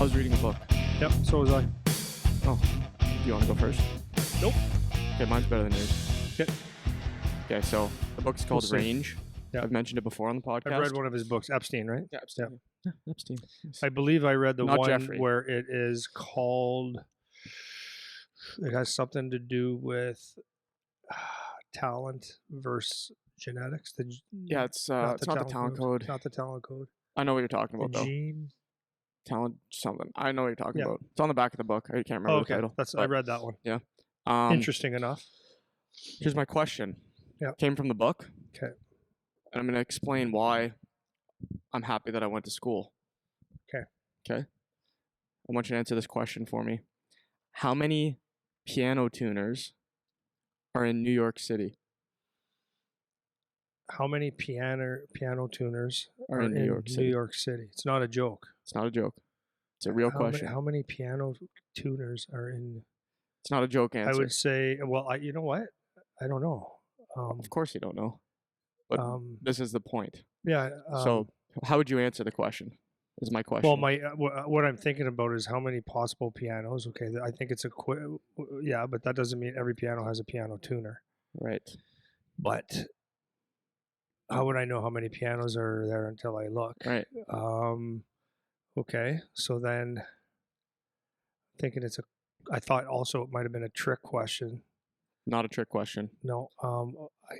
I was reading a book. Yep, so was I. Oh, do you want to go first? Nope. Okay, mine's better than yours. Okay. Okay, so the book's called see. Range. Yeah. I've mentioned it before on the podcast. I've read one of his books, Epstein, right? Yeah, Epstein. Yeah, Epstein. Yes. I believe I read the Not one Jeffrey. where it is called, it has something to do with talent versus genetics. Yeah, it's not the talent code. Not the talent code. I know what you're talking The about, though. gene. Talent something. I know what you're talking Yeah. about. It's on the back of the book. I can't remember the title. I read that one. Yeah. Interesting enough. Here's my question. Yeah. Came from the book. Okay. And I'm going to explain why I'm happy that I went to school. Okay. Okay. I want you to answer this question for me. How many piano tuners are in New York City? How many piano tuners Are in New York City? New York City. It's not a joke. It's not a joke. It's a real question. How many piano tuners are in? It's not a joke answer. I would say, well, you know what? I don't know. Of course you don't know. But this is the point. Yeah. So how would you answer the question? Is my question. Well, what I'm thinking about is how many possible pianos. Okay, I think it's yeah, but that doesn't mean every piano has a piano tuner. Right. But how would I know how many pianos are there until I look? Right. Okay, so then thinking I thought also it might have been a trick question. Not a trick question. No,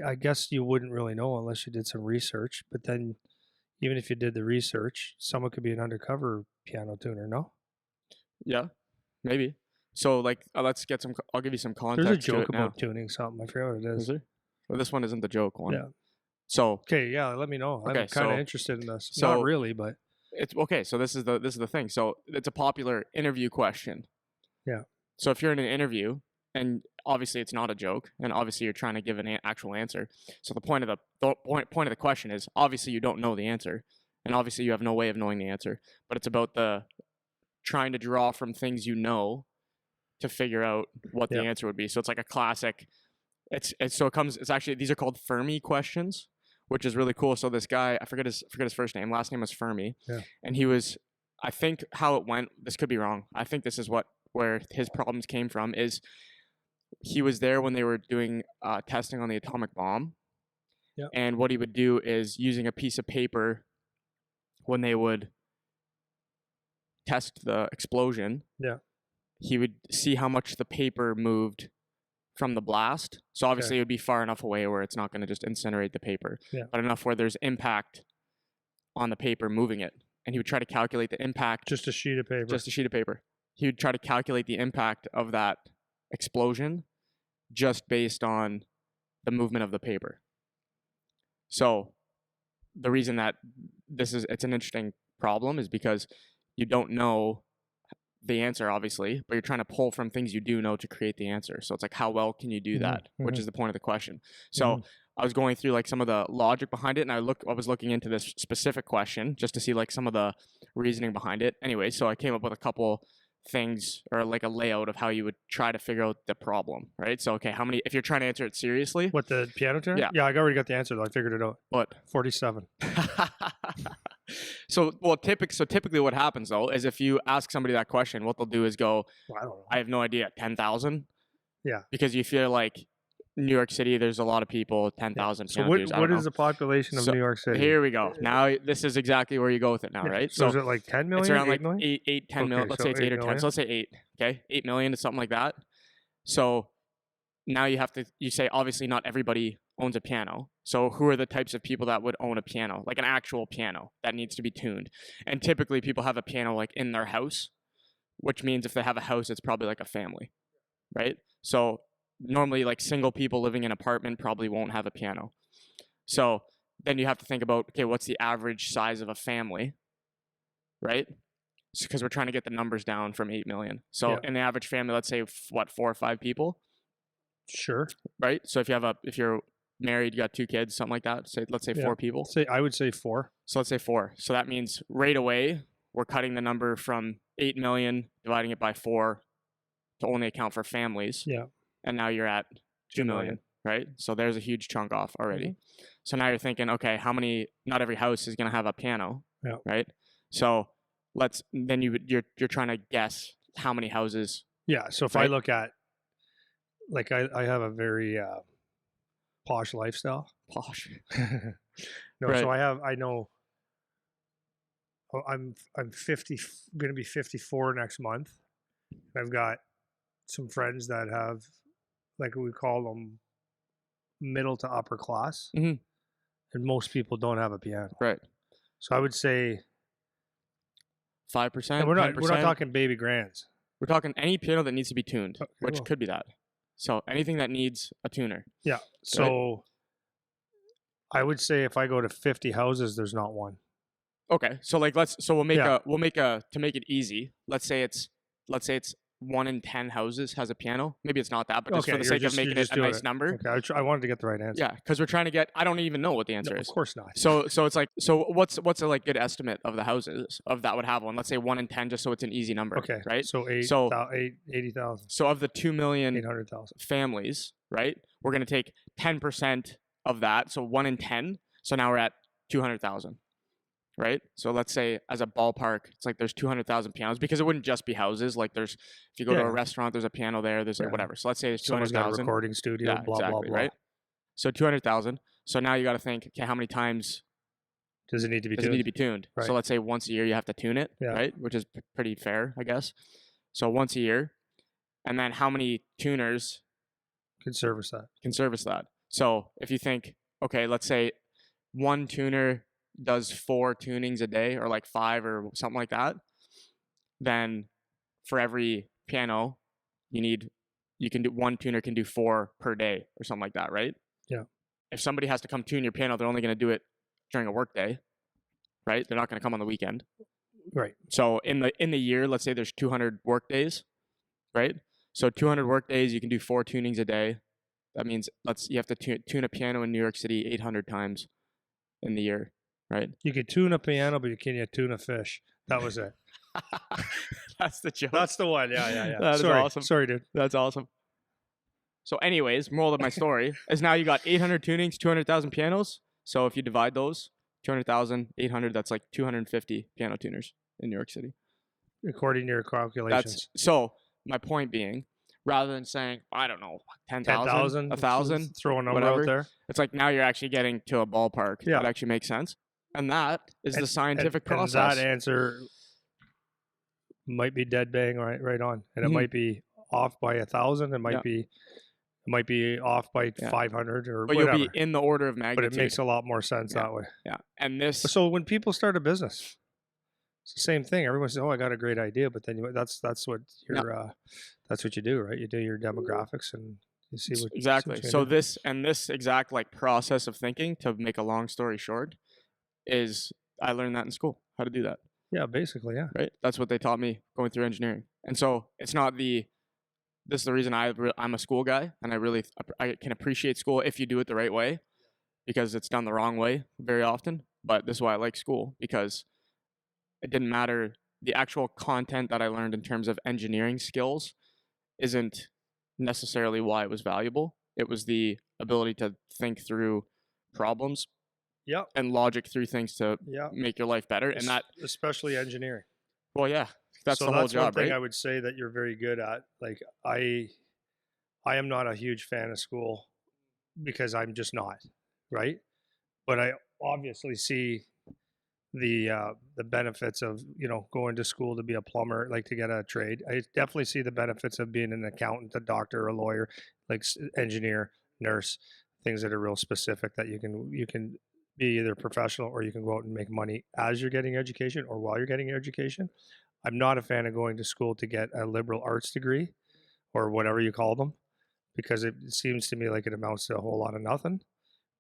I guess you wouldn't really know unless you did some research. But then, even if you did the research, someone could be an undercover piano tuner. No. Yeah, maybe. So like, let's get some. I'll give you some context. There's a joke to it about now. tuning something. I forget what it is. Is there? Well, this one isn't the joke one. Yeah. So. Okay. Yeah. Let me know. Okay, I'm kind of so- interested in this. so- Not really, but It's okay. So this is the thing. So it's a popular interview question. Yeah. So if you're in an interview, and obviously it's not a joke, and obviously you're trying to give an actual answer. So the point of the question is obviously you don't know the answer, and obviously you have no way of knowing the answer. But it's about the trying to draw from things you know to figure out what the answer would be. So it's like a classic. It's actually, these are called Fermi questions, which is really cool. So this guy, I forget his first name. Last name was Fermi. Yeah. And he was, I think how it went, this could be wrong. I think this is where his problems came from, is he was there when they were doing testing on the atomic bomb. Yeah. And what he would do is, using a piece of paper, when they would test the explosion, he would see how much the paper moved from the blast. So obviously it would be far enough away where it's not going to just incinerate the paper, but enough where there's impact on the paper moving it. And he would try to calculate the impact. just a sheet of paper. Just a sheet of paper. He would try to calculate the impact of that explosion just based on the movement of the paper. So the reason that it's an interesting problem is because you don't know the answer, obviously, but you're trying to pull from things you do know to create the answer. So it's like, how well can you do that? Which is the point of the question. So I was going through like some of the logic behind it, and I was looking into this specific question just to see like some of the reasoning behind it. Anyway, so I came up with a couple things, or like a layout of how you would try to figure out the problem, right? So okay, if you're trying to answer it seriously. What, the piano tuner? Yeah. Yeah, I already got the answer though. I figured it out. What? 47. Typically what happens though is, if you ask somebody that question, what they'll do is go, Well, I don't know. I have no idea, 10,000? Yeah. Because you feel like New York City, there's a lot of people, 10,000 So piano tuners. what is the population of So, New York City? Here we go. Now this is exactly where you go with it now, right? So is it like 10 million? it's around 8 like million? 10 million. Let's so say it's 8 or 10. million? So let's say 8. Okay, 8 million is something like that. So now you say obviously not everybody owns a piano. So who are the types of people that would own a piano, like an actual piano that needs to be tuned? And typically people have a piano like in their house, which means if they have a house, it's probably like a family, right? So normally like single people living in an apartment probably won't have a piano. So then you have to think about, okay, what's the average size of a family, right? Because we're trying to get the numbers down from 8 million. So in the average family, let's say 4 or 5 people. Sure. Right. So if you're married, you got 2 kids, something like that. Let's say 4 people. I would say 4. So let's say 4. So that means right away we're cutting the number from 8 million, dividing it by 4 to only account for families. Yeah. And now you're at 2 million, right? So there's a huge chunk off already. So now you're thinking, okay, not every house is going to have a piano, right? So then you're trying to guess how many houses. Yeah. So if I Right. look at, like, I have a very posh lifestyle. Posh. No, Right. so I know I'm 50, going to be 54 next month. I've got some friends that have, like, we call them middle to upper class, Mhm. and most people don't have a piano. Right. So I would say, 5%, and we're not 10%. talking baby grands. We're talking any piano that needs to be tuned, Okay, which well, could be that. So anything that needs a tuner. yeah. So I would say if I go to 50 houses, there's not one. Okay. So like we'll make Yeah. to make it easy. Let's say it's 1 in 10 houses has a piano. Maybe it's not that, but just Okay, for the sake of making it a nice number. Okay, I wanted to get the right answer. Yeah, because we're trying to get. I don't even know what the answer No, is. of course not. So it's like, what's a like good estimate of the houses of that would have one? Let's say 1 in 10, just so it's an easy number. Okay, Right. So 80,000. So of the 2 million 800,000 families, right? We're gonna take 10% of that, so 1 in 10. So now we're at 200,000. Right. So let's say as a ballpark, it's like there's 200,000 pianos, because it wouldn't just be houses. Like if you go to a restaurant, there's a piano there. There's like whatever. So let's say there's Someone's got a 200,000. recording studio. Yeah, blah exactly, blah blah. right. So 200,000. So now you got to think, okay, how many times Does it need to be does it tuned? need to be tuned? Right. So let's say once a year you have to tune it, Yeah. right? Which is pretty fair, I guess. So once a year, and then how many tuners Can service that. can service that? So if you think, okay, let's say one tuner does 4 tunings a day, or like 5 or something like that, then for every piano one tuner can do 4 per day or something like that, right? Yeah. If somebody has to come tune your piano, they're only going to do it during a work day, right? They're not going to come on the weekend. Right. So in the year, let's say there's 200 work days, right? So 200 work days, you can do 4 tunings a day. That means you have to tune a piano in New York City 800 times in the year, right? You could tune a piano, but you can't tune a fish. That was it. That's the joke. That's the one. Yeah. That is awesome. Sorry, dude. That's awesome. So anyways, moral of my story is now you got 800 tunings, 200,000 pianos. So if you divide those, 200,000, 800, that's like 250 piano tuners in New York City. According to your calculations. So my point being, rather than saying, I don't know, 10,000, 1,000, throw a number whatever, out there. it's like now you're actually getting to a ballpark that actually makes sense. And that is the scientific process. And that answer might be dead bang right on. And it might be off by 1,000. It might be off by 500 or but whatever. You'll be in the order of magnitude. But it makes a lot more sense that way. Yeah. And this. So when people start a business, it's the same thing. Everyone says, "Oh, I got a great idea," but then that's what that's what you do, right? You do your demographics and you see what exactly. So this exact like process of thinking, to make a long story short, is I learned that in school, how to do that. Yeah, basically, yeah. Right. That's what they taught me going through engineering. And so it's not this is the reason I'm a school guy, and I can appreciate school if you do it the right way, because it's done the wrong way very often. But this is why I like school, because it didn't matter. The actual content that I learned in terms of engineering skills isn't necessarily why it was valuable. It was the ability to think through problems and logic through things to make your life better. And that, especially engineering. Well, yeah, that's the whole job, one thing right? I would say that you're very good at. Like I am not a huge fan of school because I'm just not, right? But I obviously see the benefits of going to school to be a plumber, like to get a trade. I definitely see the benefits of being an accountant, a doctor, a lawyer, like engineer, nurse, things that are real specific that you can be either professional or you can go out and make money as you're getting education or while you're getting your education. I'm not a fan of going to school to get a liberal arts degree or whatever you call them, because it seems to me like it amounts to a whole lot of nothing,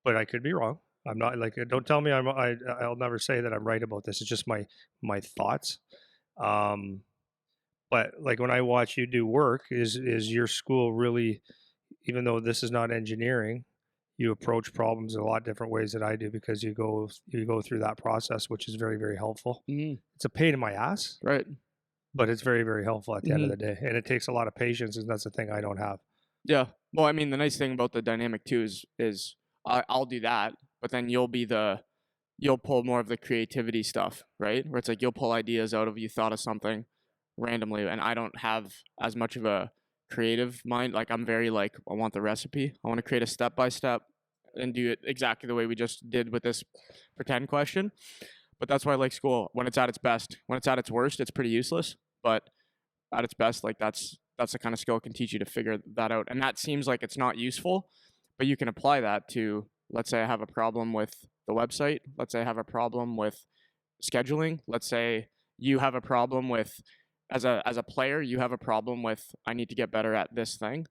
but I could be wrong. I'm not like, don't tell me I'll never say that I'm right about this. It's just my thoughts. But like when I watch you do work, is your school really, even though this is not engineering, you approach problems in a lot different ways than I do, because you go through that process, which is very, very helpful. It's a pain in my ass, right? But it's very, very helpful at the end of the day, and it takes a lot of patience, and that's the thing I don't have. Yeah. Well, I mean, the nice thing about the dynamic too is I'll do that, but then you'll be the you'll pull more of the creativity stuff, right? Where it's like you'll pull ideas out of you thought of something randomly, and I don't have as much of a creative mind. Like I'm very like I want the recipe. I want to create a step by step and do it exactly the way we just did with this pretend question. But that's why I like school when it's at its best. When it's at its worst, it's pretty useless. But at its best, like that's the kind of skill it can teach you to figure that out. And that seems like it's not useful, but you can apply that to, let's say I have a problem with the website. Let's say I have a problem with scheduling. Let's say you have a problem with, as a player, you have a problem with, I need to get better at this thing.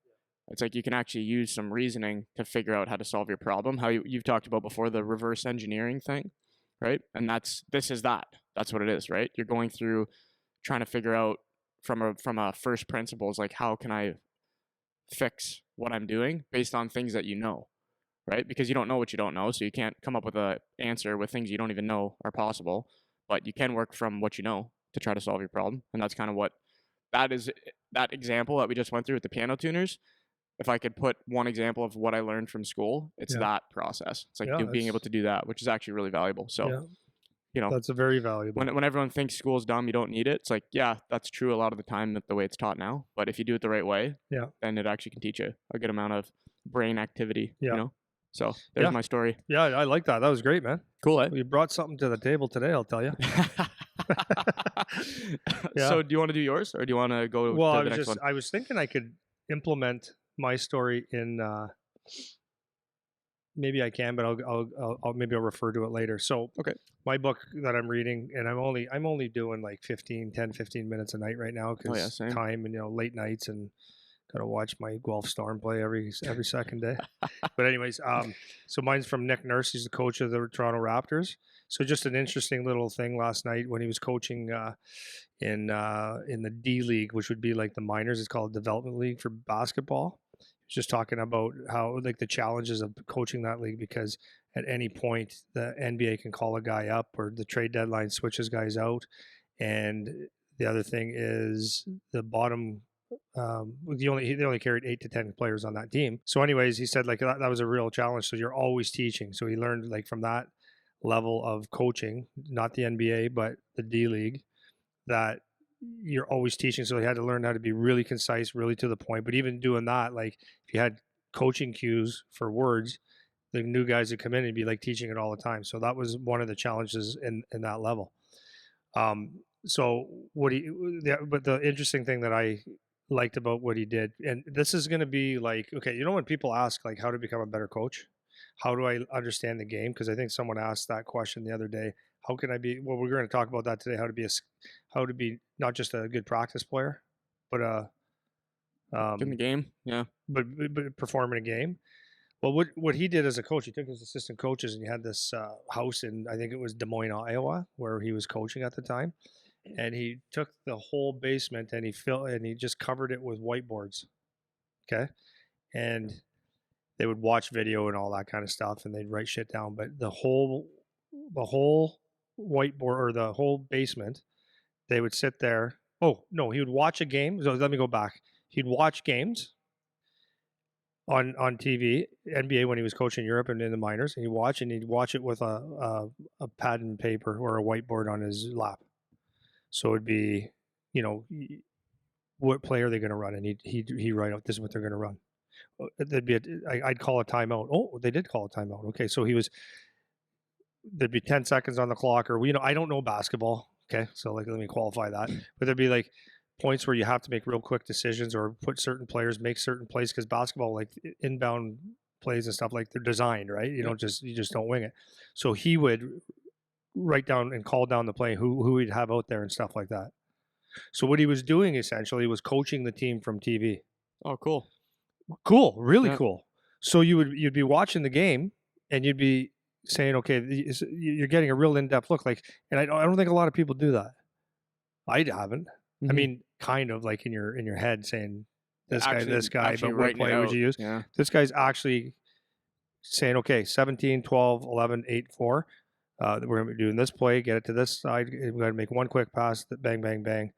It's like you can actually use some reasoning to figure out how to solve your problem. How you've talked about before, the reverse engineering thing, right? And that's what it is, right? You're going through trying to figure out from a first principles, like how can I fix what I'm doing based on things that you know, right? Because you don't know what you don't know, so you can't come up with an answer with things you don't even know are possible, but you can work from what you know to try to solve your problem. And that's kind of what that is. That example that we just went through with the piano tuners, if I could put one example of what I learned from school, it's that process. It's like being able to do that, which is actually really valuable. So, that's a very valuable. When everyone thinks school's dumb, you don't need it. It's like, yeah, that's true a lot of the time, the way it's taught now. But if you do it the right way, then it actually can teach you a good amount of brain activity. You know. So there's my story. Yeah, I like that. That was great, man. Cool. You brought something to the table today, I'll tell you. So do you want to do yours, or do you want to go to the next one? I was thinking I could implement my story in maybe I can, but I'll maybe I'll refer to it later. So my book that I'm reading, and I'm only doing like 15 minutes a night right now because time and late nights, and gotta watch my Guelph Storm play every second day. But anyways, so mine's from Nick Nurse. He's the coach of the Toronto Raptors. So just an interesting little thing last night when he was coaching in the D League, which would be like the minors. It's called Development League for basketball. He was just talking about how like the challenges of coaching that league, because at any point the NBA can call a guy up, or the trade deadline switches guys out. And the other thing is the bottom. They only carried 8 to 10 players on that team. So anyways, he said like that was a real challenge. So you're always teaching. So he learned like from that level of coaching, not the NBA, but the D League, that you're always teaching. So he had to learn how to be really concise, really to the point. But even doing that, like if you had coaching cues for words, the new guys would come in and be like teaching it all the time. So that was one of the challenges in that level. So but the interesting thing that I liked about what he did, and this is going to be like, okay, when people ask like how to become a better coach, how do I understand the game? Because I think someone asked that question the other day. How can I be? Well, we're going to talk about that today. How to be not just a good practice player, but in the game, but perform in a game. Well, what he did as a coach, he took his assistant coaches and he had this house in, I think it was Des Moines, Iowa, where he was coaching at the time. And he took the whole basement and he just covered it with whiteboards. Okay. And they would watch video and all that kind of stuff, and they'd write shit down. But the whole whiteboard, or the whole basement, they would sit there. Oh no, he would watch a game. So let me go back. He'd watch games on TV, NBA, when he was coaching Europe and in the minors. And he'd watch it with a pad and paper or a whiteboard on his lap. So it'd be, what play are they going to run? And he'd write out, this is what they're going to run. I'd call a timeout. Oh, they did call a timeout. Okay, so there'd be 10 seconds on the clock, or I don't know basketball. Okay, so like let me qualify that. But there'd be like points where you have to make real quick decisions, or put certain players, make certain plays, because basketball, like inbound plays and stuff, like they're designed, right? You just don't wing it. So he would write down and call down the play, who he'd have out there and stuff like that. So what he was doing essentially was coaching the team from TV. Oh, cool. Cool, really cool. So you'd be watching the game and you'd be saying, okay, you're getting a real in-depth look. Like, and I don't think a lot of people do that. I haven't. Mm-hmm. I mean, kind of like in your head saying this guy, but what play would you use? Yeah. This guy's actually saying, okay, 17, 12, 11, 8, 4. We're going to be doing this play, get it to this side. We're going to make one quick pass, bang, bang, bang.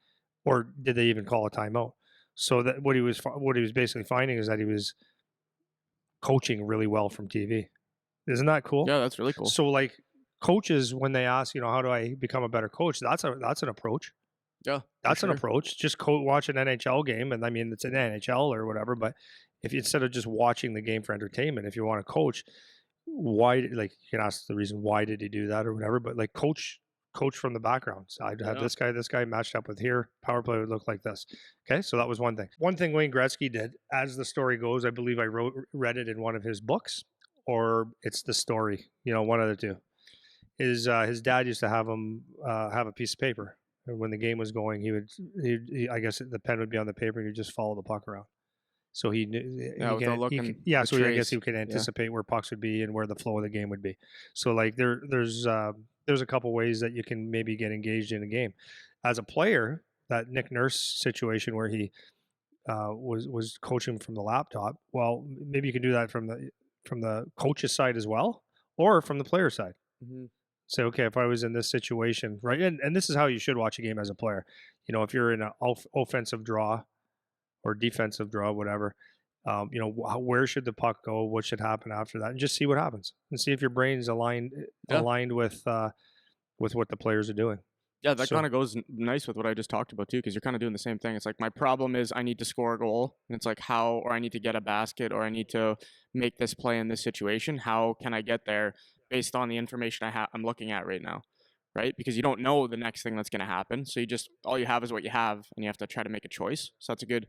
Or did they even call a timeout? So that what he was basically finding is that he was coaching really well from TV. Isn't that cool? Yeah, that's really cool. So like coaches, when they ask, how do I become a better coach? That's an approach. Yeah, for That's an sure. approach. Just watch an NHL game, and I mean it's an NHL or whatever. But if instead of just watching the game for entertainment, if you want to coach, why? Like you can ask the reason why did he do that or whatever. But like coach from the background. So I'd have Yeah. this guy matched up with here. Power play would look like this. Okay, so that was one thing. One thing Wayne Gretzky did, as the story goes, I believe I read it in one of his books, or it's the story. One of the two. Is his dad used to have him have a piece of paper. And when the game was going, I guess the pen would be on the paper, and he'd just follow the puck around. So he knew, Yeah, without looking. The so I guess trace. he could anticipate where pucks would be and where the flow of the game would be. So like there's a couple ways that you can maybe get engaged in a game. As a player, that Nick Nurse situation where he was coaching from the laptop. Well, maybe you can do that from the coach's side as well, or from the player side. Mm-hmm. Say, okay, if I was in this situation, right, and this is how you should watch a game as a player. If you're in an offensive draw or defensive draw, whatever, where should the puck go? What should happen after that? And just see what happens, and see if your brain's aligned with what the players are doing. Yeah, that kind of goes nice with what I just talked about too, because you're kind of doing the same thing. It's like my problem is I need to score a goal, and it's like how, or I need to get a basket, or I need to make this play in this situation. How can I get there based on the information I'm looking at right now, right? Because you don't know the next thing that's going to happen, so all you have is what you have, and you have to try to make a choice. So that's a good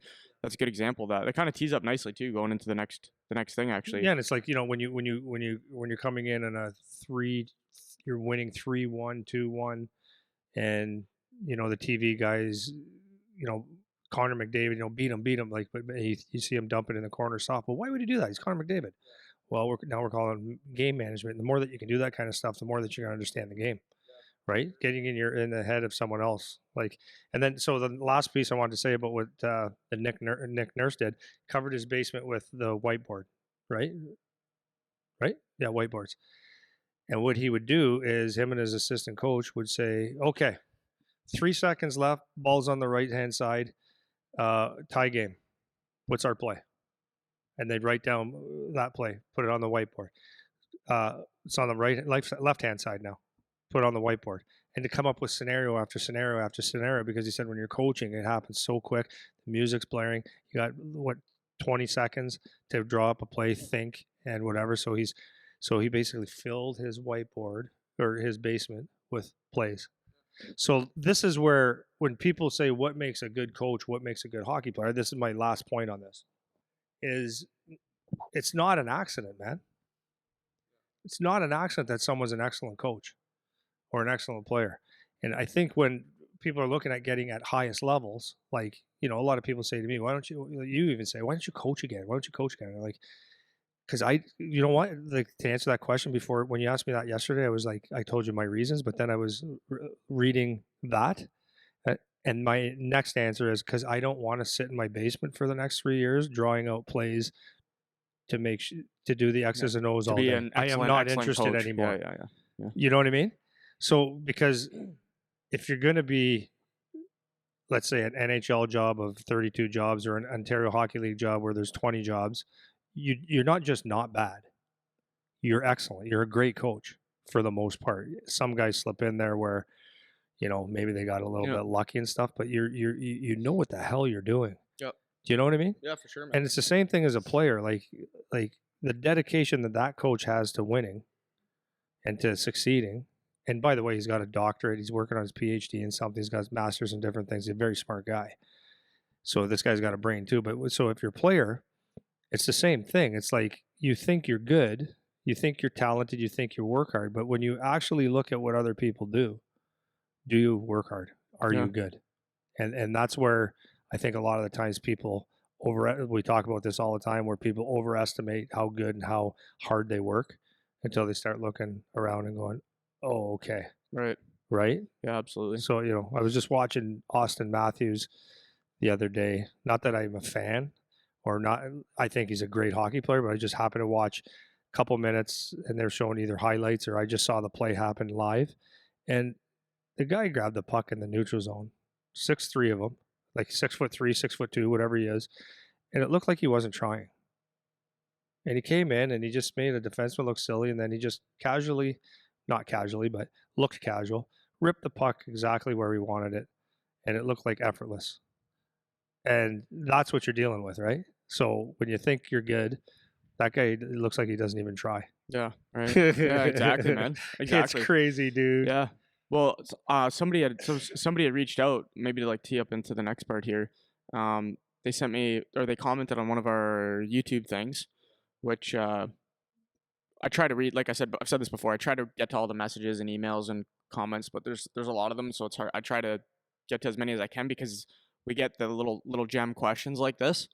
example of that. That kind of tees up nicely too, going into the next thing actually. Yeah, and it's like when you're coming in on a 3, you're winning 3-1, 2-1. And the TV guys, Connor McDavid, beat him, like, but you see him dumping in the corner soft. Well, why would he do that? He's Connor McDavid. Well, we're calling game management. The more that you can do that kind of stuff, the more that you're gonna understand the game, right? Getting in the head of someone else, like, and then so the last piece I wanted to say about what the Nick Nurse did, covered his basement with the whiteboard, right? Yeah, whiteboards. And what he would do is him and his assistant coach would say, okay, 3 seconds left, ball's on the right-hand side, tie game. What's our play? And they'd write down that play, put it on the whiteboard. It's on the left-hand side now. Put it on the whiteboard. And to come up with scenario after scenario after scenario, because he said when you're coaching, it happens so quick. The music's blaring. You got, 20 seconds to draw up a play, think, and whatever. So he basically filled his whiteboard or his basement with plays. So this is where when people say what makes a good coach, what makes a good hockey player, this is my last point on this, is it's not an accident, man. It's not an accident that someone's an excellent coach or an excellent player. And I think when people are looking at getting at highest levels, like, a lot of people say to me, you even say, why don't you coach again? Why don't you coach again? Like, because like, to answer that question before, when you asked me that yesterday, I was like, I told you my reasons, but then I was reading that. And my next answer is because I don't want to sit in my basement for the next 3 years drawing out plays to do the X's and O's all day. I am not interested anymore. Yeah. You know what I mean? So, because if you're going to be, let's say, an NHL job of 32 jobs or an Ontario Hockey League job where there's 20 jobs, you're not just not bad. You're excellent. You're a great coach for the most part. Some guys slip in there where, maybe they got a little bit lucky and stuff, but you know what the hell you're doing. Yep. Do you know what I mean? Yeah, for sure, man. And it's the same thing as a player. Like the dedication that coach has to winning and to succeeding. And by the way, he's got a doctorate. He's working on his PhD in something. He's got his master's in different things. He's a very smart guy. So this guy's got a brain too. But so if you're a player, it's the same thing. It's like you think you're good, you think you're talented, you think you work hard. But when you actually look at what other people do you work hard? Are you good? And that's where I think a lot of the times people we talk about this all the time, where people overestimate how good and how hard they work until they start looking around and going, oh, okay. Right? Yeah, absolutely. So, I was just watching Austin Matthews the other day. Not that I'm a fan or not. I think he's a great hockey player, but I just happened to watch a couple minutes and they're showing either highlights or I just saw the play happen live. And the guy grabbed the puck in the neutral zone, 6'3" of them, like 6'3", 6'2", whatever he is. And it looked like he wasn't trying. And he came in and he just made a defenseman look silly. And then he just casually not casually, but looked casual, ripped the puck exactly where we wanted it, and it looked like effortless. And that's what you're dealing with, right? So when you think you're good, that guy looks like he doesn't even try. Yeah, right. Yeah, exactly, man. It's Exactly. crazy, dude. Yeah. Well, somebody had reached out, maybe to like tee up into the next part here. They sent me, or they commented on one of our YouTube things, which I try to read. Like I said, I've said this before. I try to get to all the messages and emails and comments, but there's a lot of them, so it's hard. I try to get to as many as I can because we get the little gem questions like this,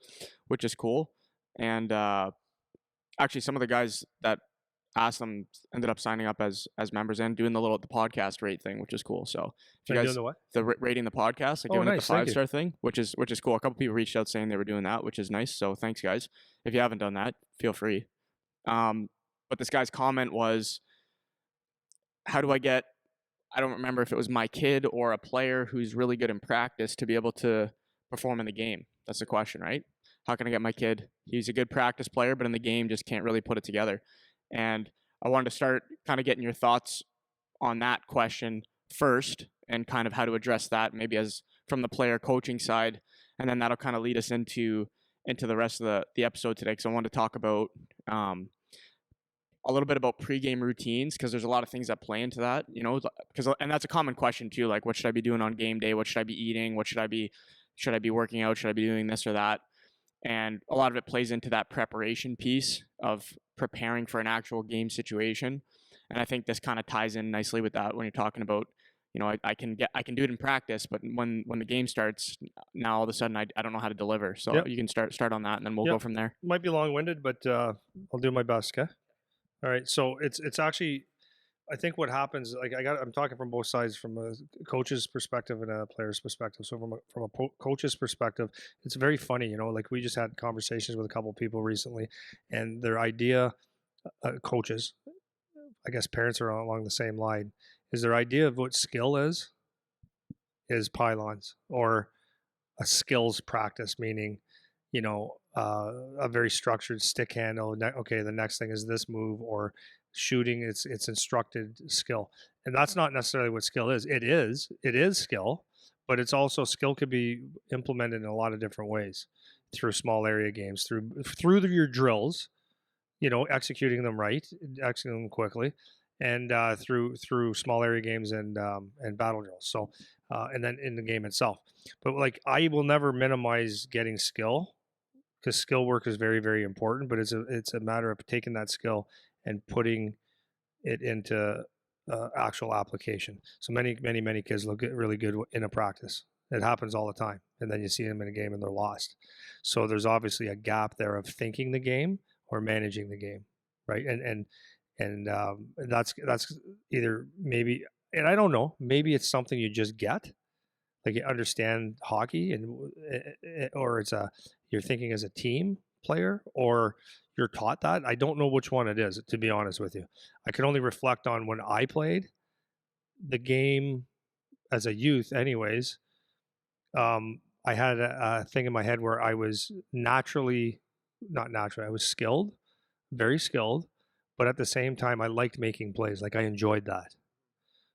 which is cool. And actually, some of the guys that asked them ended up signing up as members and doing the podcast rate thing, which is cool. So if you Are you guys doing the what? rating the podcast, like Oh, giving it the nice. Thank you. 5-star thing, which is cool. A couple people reached out saying they were doing that, which is nice. So thanks, guys. If you haven't done that, feel free. But this guy's comment was, how do I get, I don't remember if it was my kid or a player who's really good in practice to be able to perform in the game? That's the question, right? How can I get my kid? He's a good practice player, but in the game just can't really put it together. And I wanted to start kind of getting your thoughts on that question first and kind of how to address that maybe as from the player coaching side. And then that'll kind of lead us into the rest of the episode today. Because I wanted to talk about a little bit about pregame routines, because there's a lot of things that play into that, and that's a common question too. Like, what should I be doing on game day? What should I be eating? What should I be working out? Should I be doing this or that? And a lot of it plays into that preparation piece of preparing for an actual game situation. And I think this kind of ties in nicely with that when you're talking about, I can do it in practice, but when the game starts, now all of a sudden I don't know how to deliver. So Yep. you can start on that, and then we'll go from there. Might be long-winded, but I'll do my best. Okay. All right. So it's actually, I think what happens, like I'm talking from both sides, from a coach's perspective and a player's perspective. So from a coach's perspective, it's very funny, like we just had conversations with a couple of people recently, and their idea, coaches, I guess parents are along the same line, is their idea of what skill is pylons or a skills practice, meaning, a very structured stick handle. Okay, the next thing is this move, or shooting. It's instructed skill, and that's not necessarily what skill is. It is skill, but it's also skill could be implemented in a lot of different ways, through small area games, through your drills, executing them right, executing them quickly, and through small area games and battle drills. So, and then in the game itself. But like, I will never minimize getting skill, because skill work is very, very important. But it's a matter of taking that skill and putting it into actual application. So many kids look really good in a practice. It happens all the time, and then you see them in a game and they're lost. So there's obviously a gap there of thinking the game or managing the game, right? And that's either maybe, and I don't know, maybe it's something you just get, like you understand hockey, or you're thinking as a team player, or you're taught that. I don't know which one it is, to be honest with you. I can only reflect on when I played the game as a youth anyways. I had a thing in my head where I was not naturally, I was skilled, very skilled, but at the same time, I liked making plays. Like, I enjoyed that.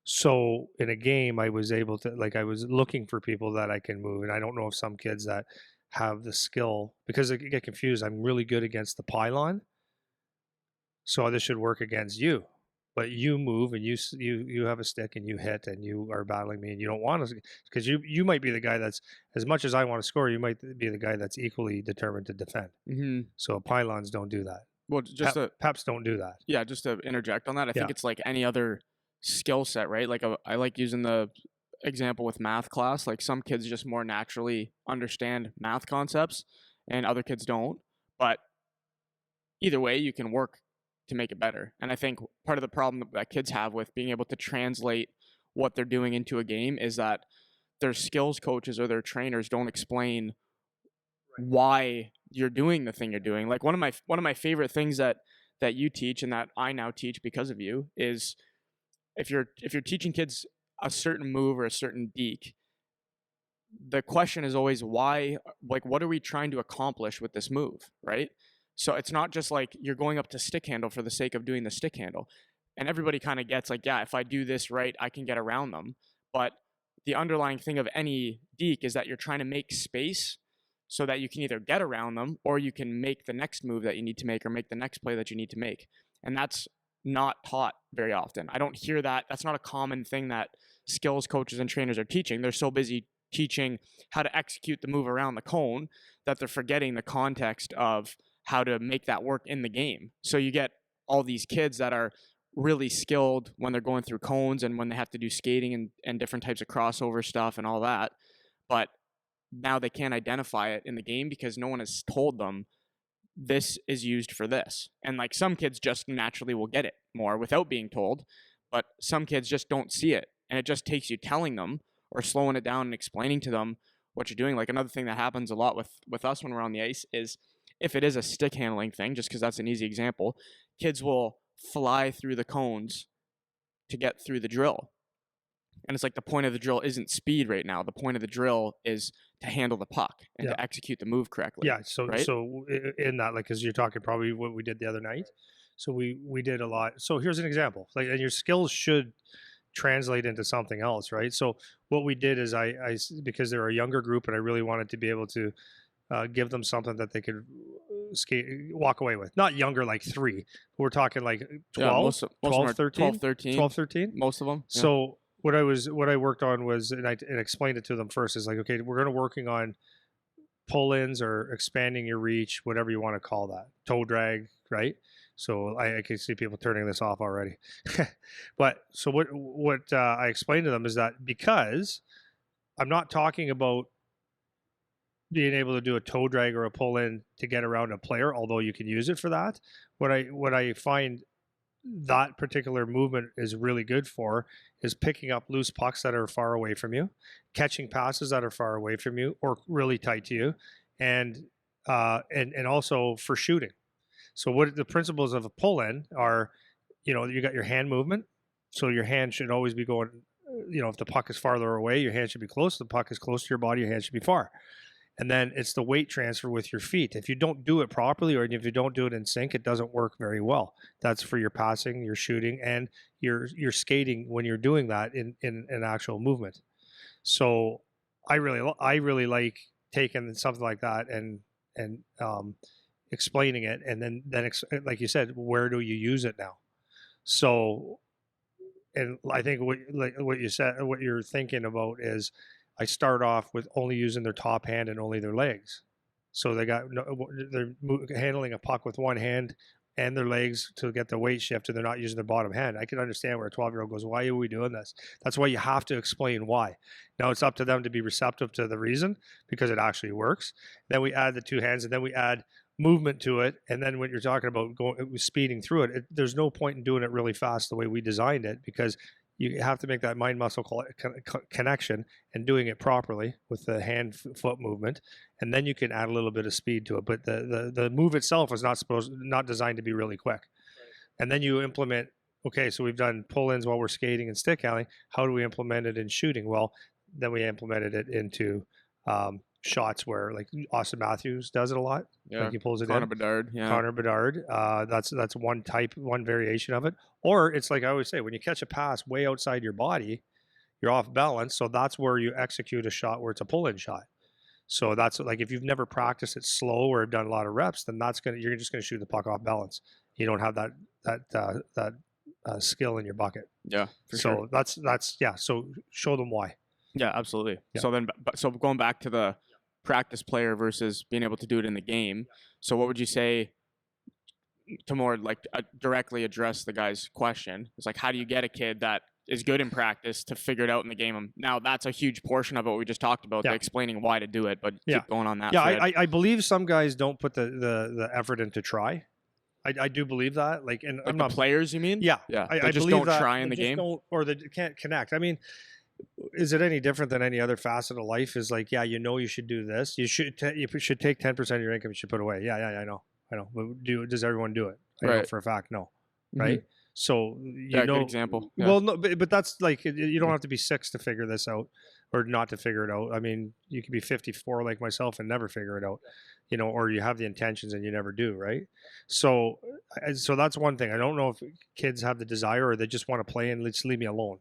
So in a game, I was able to, like, I was looking for people that I can move. And I don't know if some kids that have the skill, because I get confused. I'm really good against the pylon, so this should work against you. But you move and you have a stick and you hit and you are battling me, and you don't want to, because you might be the guy that's, as much as I want to score, you might be the guy that's equally determined to defend. Mm-hmm. So pylons don't do that. Well, just Peps don't do that. Yeah, just to interject on that, I think it's like any other skill set, right? Like I like using the example with math class. Like, some kids just more naturally understand math concepts and other kids don't. But either way, you can work to make it better. And I think part of the problem that kids have with being able to translate what they're doing into a game is that their skills coaches or their trainers don't explain why you're doing the thing you're doing. Like, one of my favorite things that you teach, and that I now teach because of you, is if you're teaching kids a certain move or a certain deke, the question is always why. Like, what are we trying to accomplish with this move, right? So it's not just like you're going up to stick handle for the sake of doing the stick handle. And everybody kind of gets like, yeah, if I do this right, I can get around them. But the underlying thing of any deke is that you're trying to make space so that you can either get around them or you can make the next move that you need to make or make the next play that you need to make. And that's not taught very often. I don't hear that. That's not a common thing that skills coaches and trainers are teaching. They're so busy teaching how to execute the move around the cone that they're forgetting the context of how to make that work in the game. So you get all these kids that are really skilled when they're going through cones and when they have to do skating and different types of crossover stuff and all that. But now they can't identify it in the game because no one has told them this is used for this. And like some kids just naturally will get it more without being told, but some kids just don't see it. And it just takes you telling them or slowing it down and explaining to them what you're doing. Like another thing that happens a lot with us when we're on the ice is if it is a stick handling thing, just because that's an easy example, kids will fly through the cones to get through the drill. And it's like the point of the drill isn't speed right now. The point of the drill is to handle the puck and to execute the move correctly. Yeah. So right? so in that, like, because you're talking probably what we did the other night. So we did a lot. So here's an example. Like, and your skills should translate into something else, right? So what we did is I because they're a younger group and I really wanted to be able to give them something that they could walk away with. Not younger, like 3. We're talking like 12, most 12, 13, 12, 13. 12, 13. Most of them. So what I worked on was, and I explained it to them first, is like, okay, we're going to working on pull-ins or expanding your reach, whatever you want to call that, toe drag, right? So I can see people turning this off already. But so what I explained to them is that because I'm not talking about being able to do a toe drag or a pull in to get around a player, although you can use it for that. What I find that particular movement is really good for is picking up loose pucks that are far away from you, catching passes that are far away from you or really tight to you, and also for shooting. So what the principles of a pull in are, you got your hand movement, so your hand should always be going. If the puck is farther away, your hand should be close. If the puck is close to your body, your hand should be far. And then it's the weight transfer with your feet. If you don't do it properly, or if you don't do it in sync, it doesn't work very well. That's for your passing, your shooting, and your skating when you're doing that in an actual movement. So I really like taking something like that and explaining it, and then like you said, where do you use it now? So, and I think what you said, what you're thinking about is, I start off with only using their top hand and only their legs. So they're handling a puck with one hand and their legs to get the weight shift, and they're not using their bottom hand. I can understand where a 12-year-old goes, why are we doing this? That's why you have to explain why. Now it's up to them to be receptive to the reason, because it actually works. Then we add the two hands, and then we add movement to it. And then when you're talking about speeding through it, there's no point in doing it really fast the way we designed it, because you have to make that mind muscle connection and doing it properly with the hand foot movement, and then you can add a little bit of speed to it. But the move itself is not designed to be really quick. Right. And then you implement. Okay, so we've done pull-ins while we're skating and stick handling. How do we implement it in shooting? Well, then we implemented it into shots where, like, Austin Matthews does it a lot. Yeah, like he pulls it Connor in. Bedard. Yeah. Connor Bedard. That's one variation of it. Or it's like I always say, when you catch a pass way outside your body, you're off balance. So that's where you execute a shot where it's a pull-in shot. So that's like, if you've never practiced it slow or done a lot of reps, then you're just gonna shoot the puck off balance. You don't have that skill in your bucket. Yeah, for so sure. that's yeah. So show them why. Yeah, absolutely. Yeah. So going back to the practice player versus being able to do it in the game. So what would you say to more like directly address the guy's question? It's like, how do you get a kid that is good in practice to figure it out in the game? Now that's a huge portion of what we just talked about, the explaining why to do it, but keep going on that. Yeah, I believe some guys don't put the effort in to try. I do believe that. Like, and I'm not players, you mean? Yeah. Yeah. I just believe don't try in the game. Or they can't connect. I mean, is it any different than any other facet of life? Is like, you you should do this. You should take 10% of your income you should put away. Yeah, I know. But does everyone do it? I know for a fact, no. Right? Mm-hmm. So good example. Yeah. Well, no, but that's like, you don't have to be 6 to figure this out, or not to figure it out. I mean, you could be 54 like myself and never figure it out, or you have the intentions and you never do, right? So so that's one thing. I don't know if kids have the desire or they just want to play and just leave me alone,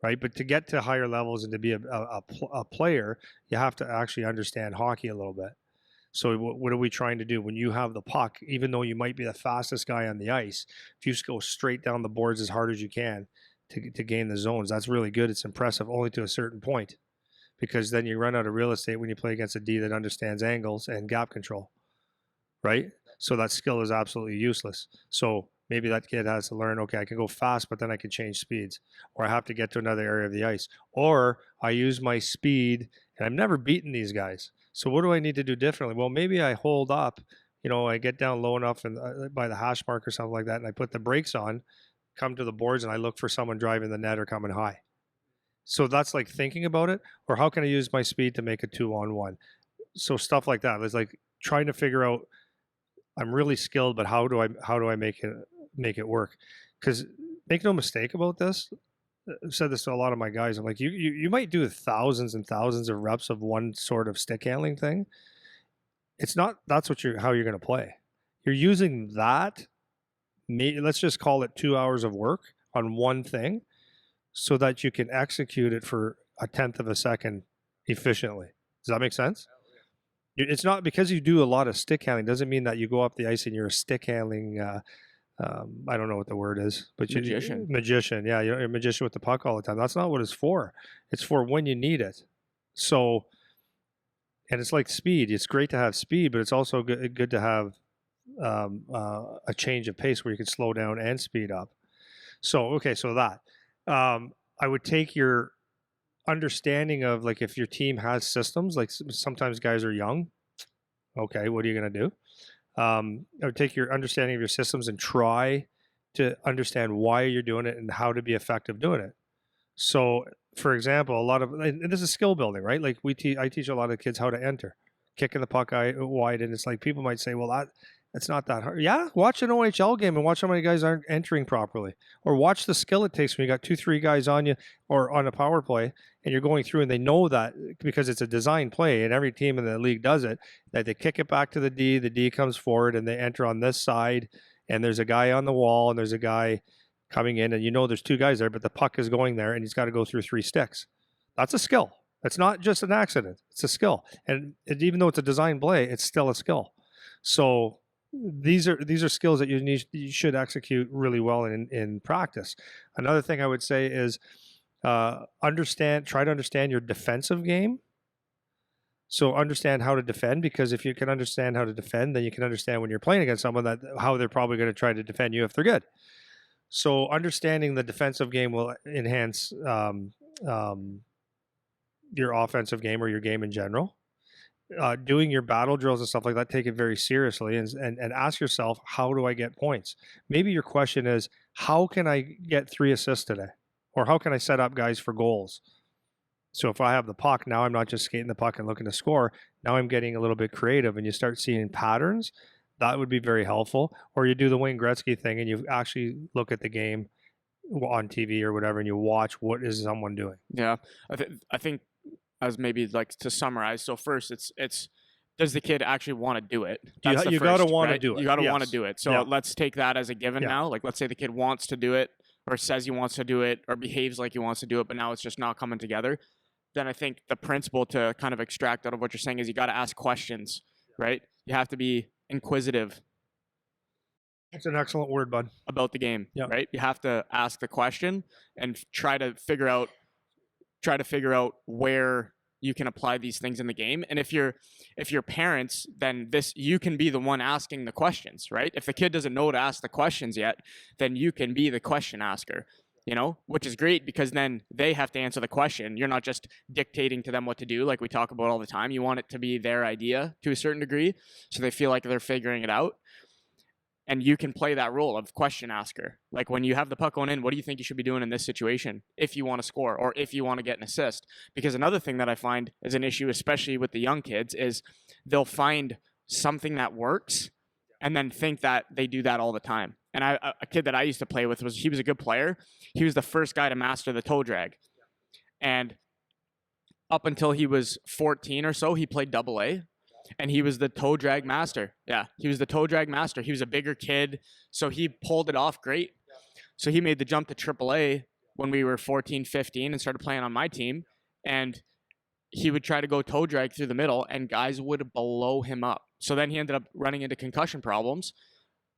right? But to get to higher levels and to be a player, you have to actually understand hockey a little bit. So what are we trying to do when you have the puck? Even though you might be the fastest guy on the ice, if you just go straight down the boards as hard as you can to gain the zones, that's really good. It's impressive only to a certain point, because then you run out of real estate when you play against a D that understands angles and gap control, right? So that skill is absolutely useless. So maybe that kid has to learn, okay, I can go fast, but then I can change speeds, or I have to get to another area of the ice, or I use my speed, and I've never beaten these guys. So what do I need to do differently? Well, maybe I hold up, I get down low enough and by the hash mark or something like that, and I put the brakes on, come to the boards, and I look for someone driving the net or coming high. So that's like thinking about it, or how can I use my speed to make a 2-on-1? So stuff like that. It's like trying to figure out, I'm really skilled, but how do I make it work? Because make no mistake about this. I've said this to a lot of my guys. I'm like, you might do thousands and thousands of reps of one sort of stick handling thing. It's not, that's how you're going to play. You're using that, let's just call it 2 hours of work on one thing, so that you can execute it for a tenth of a second efficiently. Does that make sense? It's not because you do a lot of stick handling doesn't mean that you go up the ice and you're a stick handling. I don't know what the word is, but magician. Yeah, you're a magician with the puck all the time. That's not what it's for. It's for when you need it. So, and it's like speed. It's great to have speed, but it's also good to have a change of pace where you can slow down and speed up. So, okay, so that I would take your understanding of, like, if your team has systems, like sometimes guys are young. Okay, what are you going to do? I would take your understanding of your systems and try to understand why you're doing it and how to be effective doing it. So, for example, and this is skill building, right? Like I teach a lot of kids how to enter, kicking the puck wide, and it's like people might say, well, it's not that hard. Yeah, watch an OHL game and watch how many guys aren't entering properly, or watch the skill it takes when you got 2-3 guys on you or on a power play, and you're going through, and they know that because it's a design play, and every team in the league does it, that they kick it back to the D comes forward, and they enter on this side, and there's a guy on the wall, and there's a guy coming in, and there's 2 guys there, but the puck is going there, and he's got to go through 3 sticks. That's a skill. It's not just an accident. It's a skill, and even though it's a design play, it's still a skill. So these are skills that you should execute really well in practice. Another thing I would say is try to understand your defensive game. So understand how to defend, because if you can understand how to defend, then you can understand when you're playing against someone how they're probably going to try to defend you if they're good. So understanding the defensive game will enhance your offensive game or your game in general. Doing your battle drills and stuff like that, take it very seriously and ask yourself, how do I get points? Maybe your question is, how can I get 3 assists today? Or how can I set up guys for goals? So if I have the puck, now I'm not just skating the puck and looking to score. Now I'm getting a little bit creative, and you start seeing patterns. That would be very helpful. Or you do the Wayne Gretzky thing and you actually look at the game on TV or whatever, and you watch what is someone doing. Yeah, I think as maybe like to summarize. So first, it's does the kid actually want to do it? You got to want to do it. You got to want to do it. So let's take that as a given now. Like, let's say the kid wants to do it, or says he wants to do it, or behaves like he wants to do it, but now it's just not coming together. Then I think the principle to kind of extract out of what you're saying is you got to ask questions, right? You have to be inquisitive. It's an excellent word, bud. About the game, right? You have to ask the question and try to figure out where you can apply these things in the game. And if you're parents, then you can be the one asking the questions, right? If the kid doesn't know to ask the questions yet, then you can be the question asker, which is great, because then they have to answer the question. You're not just dictating to them what to do, like we talk about all the time. You want it to be their idea to a certain degree, so they feel like they're figuring it out. And you can play that role of question asker. Like, when you have the puck going in, what do you think you should be doing in this situation if you want to score or if you want to get an assist? Because another thing that I find is an issue, especially with the young kids, is they'll find something that works and then think that they do that all the time. And a kid that I used to play with, he was a good player. He was the first guy to master the toe drag. And up until he was 14 or so, he played AA. And he was the toe drag master. Yeah, he was the toe drag master. He was a bigger kid, so he pulled it off great. So he made the jump to AAA when we were 14, 15 and started playing on my team. And he would try to go toe drag through the middle and guys would blow him up. So then he ended up running into concussion problems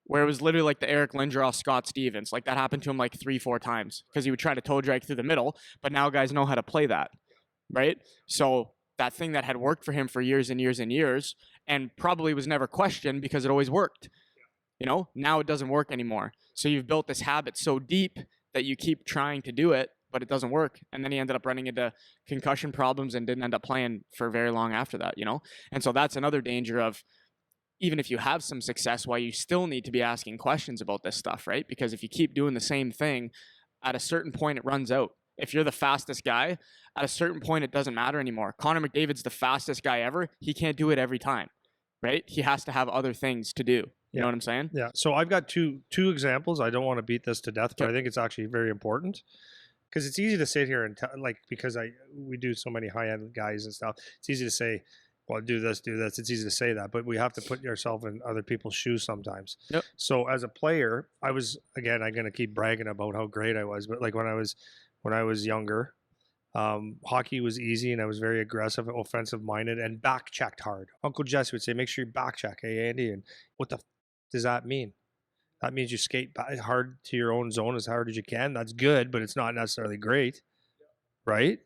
where it was literally like the Eric Lindros, Scott Stevens. Like that happened to him like 3-4 times because he would try to toe drag through the middle, but now guys know how to play that, right? So that thing that had worked for him for years and years and years and probably was never questioned because it always worked. Now it doesn't work anymore. So you've built this habit so deep that you keep trying to do it, but it doesn't work. And then he ended up running into concussion problems and didn't end up playing for very long after that, And so that's another danger of, even if you have some success, why you still need to be asking questions about this stuff, right? Because if you keep doing the same thing, at a certain point, it runs out. If you're the fastest guy, at a certain point, it doesn't matter anymore. Connor McDavid's the fastest guy ever. He can't do it every time, right? He has to have other things to do. You know what I'm saying? Yeah. So I've got two examples. I don't want to beat this to death, but I think it's actually very important because it's easy to sit here and because we do so many high end guys and stuff. It's easy to say, well, do this. It's easy to say that, but we have to put ourselves in other people's shoes sometimes. Yep. So as a player, I'm going to keep bragging about how great I was, but like when I was younger, hockey was easy and I was very aggressive, offensive minded, and back checked hard. Uncle Jesse would say, make sure you back check. Hey, Andy. And what the does that mean? That means you skate hard to your own zone as hard as you can. That's good, but it's not necessarily great. Right?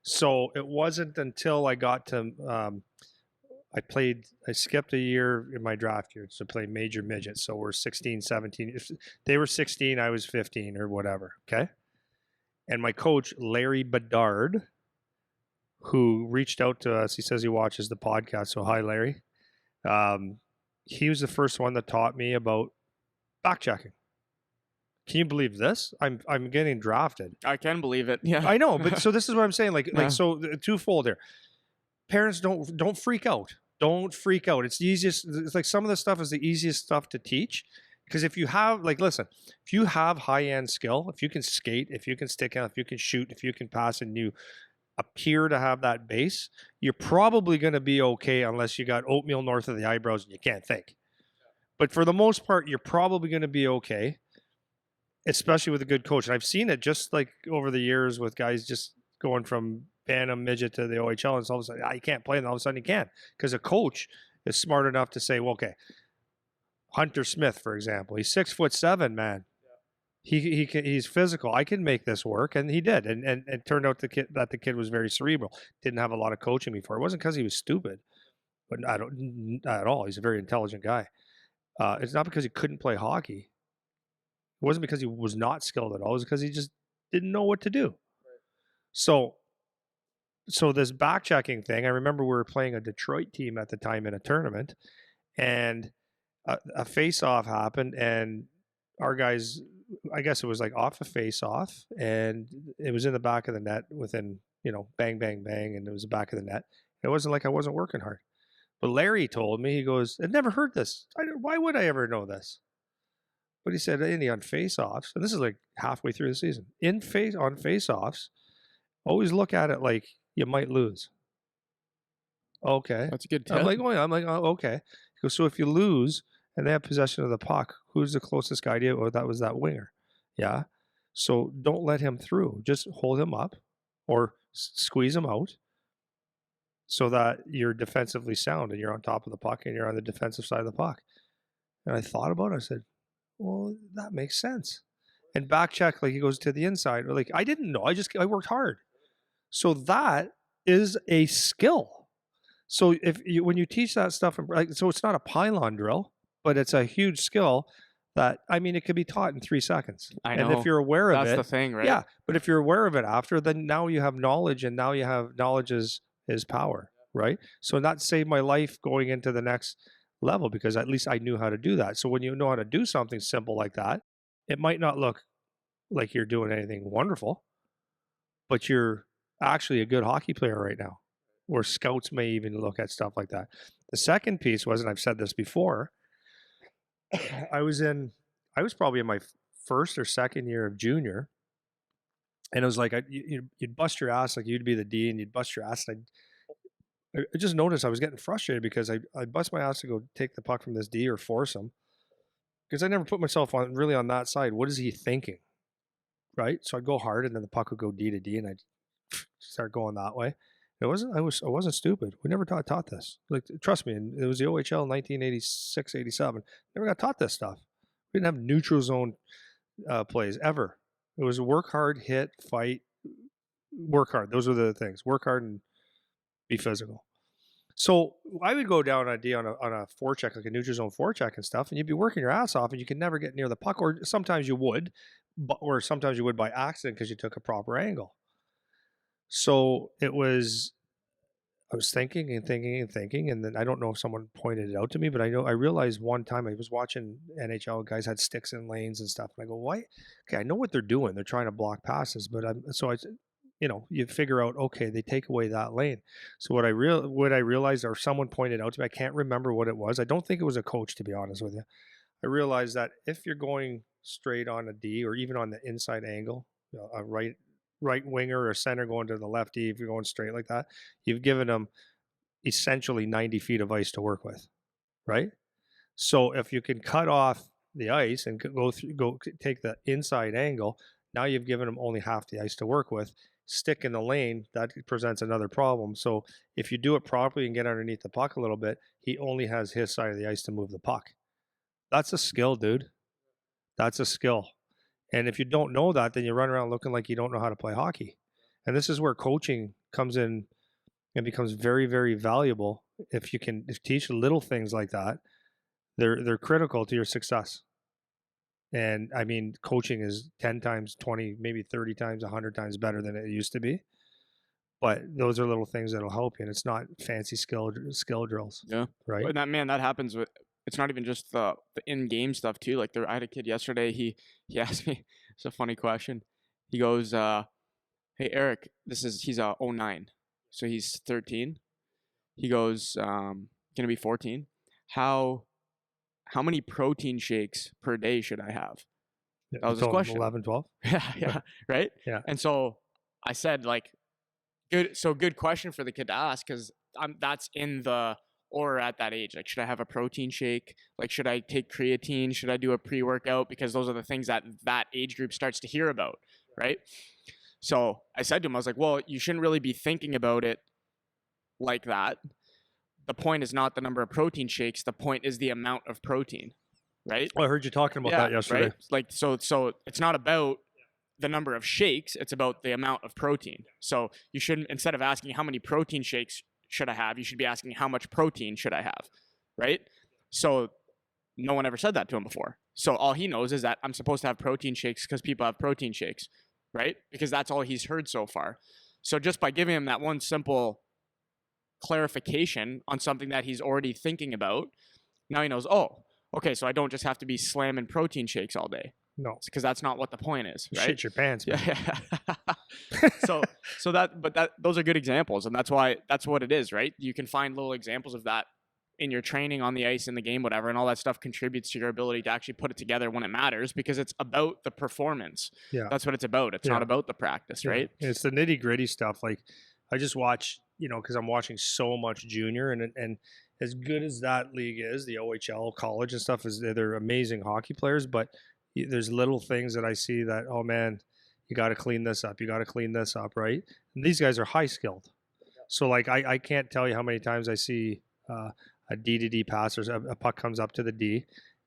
So it wasn't until I got to, I skipped a year in my draft year to play major midget. So we're 16, 17. If they were 16, I was 15 or whatever. Okay. And my coach, Larry Bedard, who reached out to us, he says he watches the podcast. So hi, Larry. He was the first one that taught me about back checking. Can you believe this? I'm getting drafted. I can believe it. Yeah. I know, but so this is what I'm saying. Like so twofold here. Parents don't freak out. Don't freak out. It's the easiest. It's like some of the stuff is the easiest stuff to teach. Because if you have, listen, if you have high-end skill, if you can skate, if you can stick out, if you can shoot, if you can pass, and you appear to have that base, you're probably going to be okay unless you got oatmeal north of the eyebrows and you can't think. But for the most part, you're probably going to be okay, especially with a good coach. And I've seen it just like over the years with guys just going from Bantam midget to the OHL, and all of a sudden, you can't play, and all of a sudden you can, because a coach is smart enough to say, well, okay, Hunter Smith, for example, he's 6'7", man. He's physical. I can make this work, and he did. And it turned out the kid was very cerebral. Didn't have a lot of coaching before. It wasn't because he was stupid, but not at all. He's a very intelligent guy. It's not because he couldn't play hockey. It wasn't because he was not skilled at all. It was because he just didn't know what to do. So this back checking thing. I remember we were playing a Detroit team at the time in a tournament, and a face-off happened, and our guys, I guess it was like off a face-off, and it was in the back of the net within, bang, bang, bang, and it was the back of the net. It wasn't like I wasn't working hard. But Larry told me, he goes, I'd never heard this. Why would I ever know this? But he said, on face-offs, and this is like halfway through the season, on face-offs, always look at it like you might lose. Okay. That's a good tip. I'm like, oh, okay. He goes, so if you lose and they have possession of the puck, who's the closest guy to you? Oh, that was that winger. Yeah. So don't let him through. Just hold him up or squeeze him out so that you're defensively sound and you're on top of the puck and you're on the defensive side of the puck. And I thought about it. I said, well, that makes sense. And back check, like he goes to the inside. Like, I didn't know. I worked hard. So that is a skill. So when you teach that stuff, so it's not a pylon drill, but it's a huge skill that, it could be taught in 3 seconds. I know. And if you're aware of it. That's the thing, right? Yeah. But if you're aware of it after, then now you have knowledge, and now you have knowledge is power, right? So that saved my life going into the next level, because at least I knew how to do that. So when you know how to do something simple like that, it might not look like you're doing anything wonderful, but you're actually a good hockey player right now, or scouts may even look at stuff like that. The second piece was, and I've said this before, I was probably in my first or second year of junior, and it was like you'd bust your ass, like you'd be the D and you'd bust your ass, and I just noticed I was getting frustrated because I bust my ass to go take the puck from this D or force him because I never put myself on really on that side. What is he thinking? Right? So I'd go hard and then the puck would go D to D and I'd start going that way. I wasn't stupid. We never taught this. Like trust me, and it was the OHL in 1986, 87. Never got taught this stuff. We didn't have neutral zone plays ever. It was work hard, hit, fight, work hard. Those are the things. Work hard and be physical. So I would go down on a D on a forecheck, like a neutral zone forecheck and stuff, and you'd be working your ass off, and you could never get near the puck, or sometimes you would, or sometimes you would by accident because you took a proper angle. So it was, I was thinking and thinking and thinking, and then I don't know if someone pointed it out to me, but I realized one time I was watching NHL, guys had sticks in lanes and stuff, and I go, why? Okay, I know what they're doing. They're trying to block passes, but you figure out, okay, they take away that lane. So what I realized, or someone pointed out to me, I can't remember what it was. I don't think it was a coach, to be honest with you. I realized that if you're going straight on a D or even on the inside angle, a right winger or center going to the left D, if you're going straight like that, you've given them essentially 90 feet of ice to work with, right? So if you can cut off the ice and go take the inside angle, now you've given them only half the ice to work with. Stick in the lane, that presents another problem. So if you do it properly and get underneath the puck a little bit, he only has his side of the ice to move the puck. That's a skill, dude. That's a skill. And if you don't know that, then you run around looking like you don't know how to play hockey. And this is where coaching comes in and becomes very, very valuable. If you can teach little things like that, they're critical to your success. And I mean, coaching is 10 times, 20, maybe 30 times, 100 times better than it used to be. But those are little things that'll help you. And it's not fancy skill drills. Yeah. Right. But that happens with, it's not even just the in-game stuff too. Like I had a kid yesterday, he asked me, it's a funny question. He goes, hey, Eric, he's 09. So he's 13. He goes, gonna be 14. How many protein shakes per day should I have? That was his question. 11, 12. Yeah, right? Yeah. And so I said, like, good question for the kid to ask, because that's in the or at that age. Like, should I have a protein shake? Like, should I take creatine? Should I do a pre-workout? Because those are the things that age group starts to hear about, right? So I said to him, I was like, well, you shouldn't really be thinking about it like that. The point is not the number of protein shakes. The point is the amount of protein, right? Well, I heard you talking about that yesterday. Right? Like, so it's not about the number of shakes. It's about the amount of protein. So you shouldn't, instead of asking how many protein shakes should I have, you should be asking how much protein should I have, right? So no one ever said that to him before. So all he knows is that I'm supposed to have protein shakes because people have protein shakes, right? Because that's all he's heard so far. So just by giving him that one simple clarification on something that he's already thinking about, now he knows, oh, okay, so I don't just have to be slamming protein shakes all day. No, because that's not what the point is, right? Shit your pants, man. Yeah. Those are good examples, and that's what it is, right? You can find little examples of that in your training on the ice, in the game, whatever, and all that stuff contributes to your ability to actually put it together when it matters, because it's about the performance. Yeah, that's what it's about. It's not about the practice, right? It's the nitty gritty stuff. Like, I just watch, because I'm watching so much junior, and as good as that league is, the OHL, college and stuff, they're amazing hockey players, but there's little things that I see that, oh man, you got to clean this up. You got to clean this up, right? And these guys are high skilled. So like, I can't tell you how many times I see a D to D pass, or a puck comes up to the D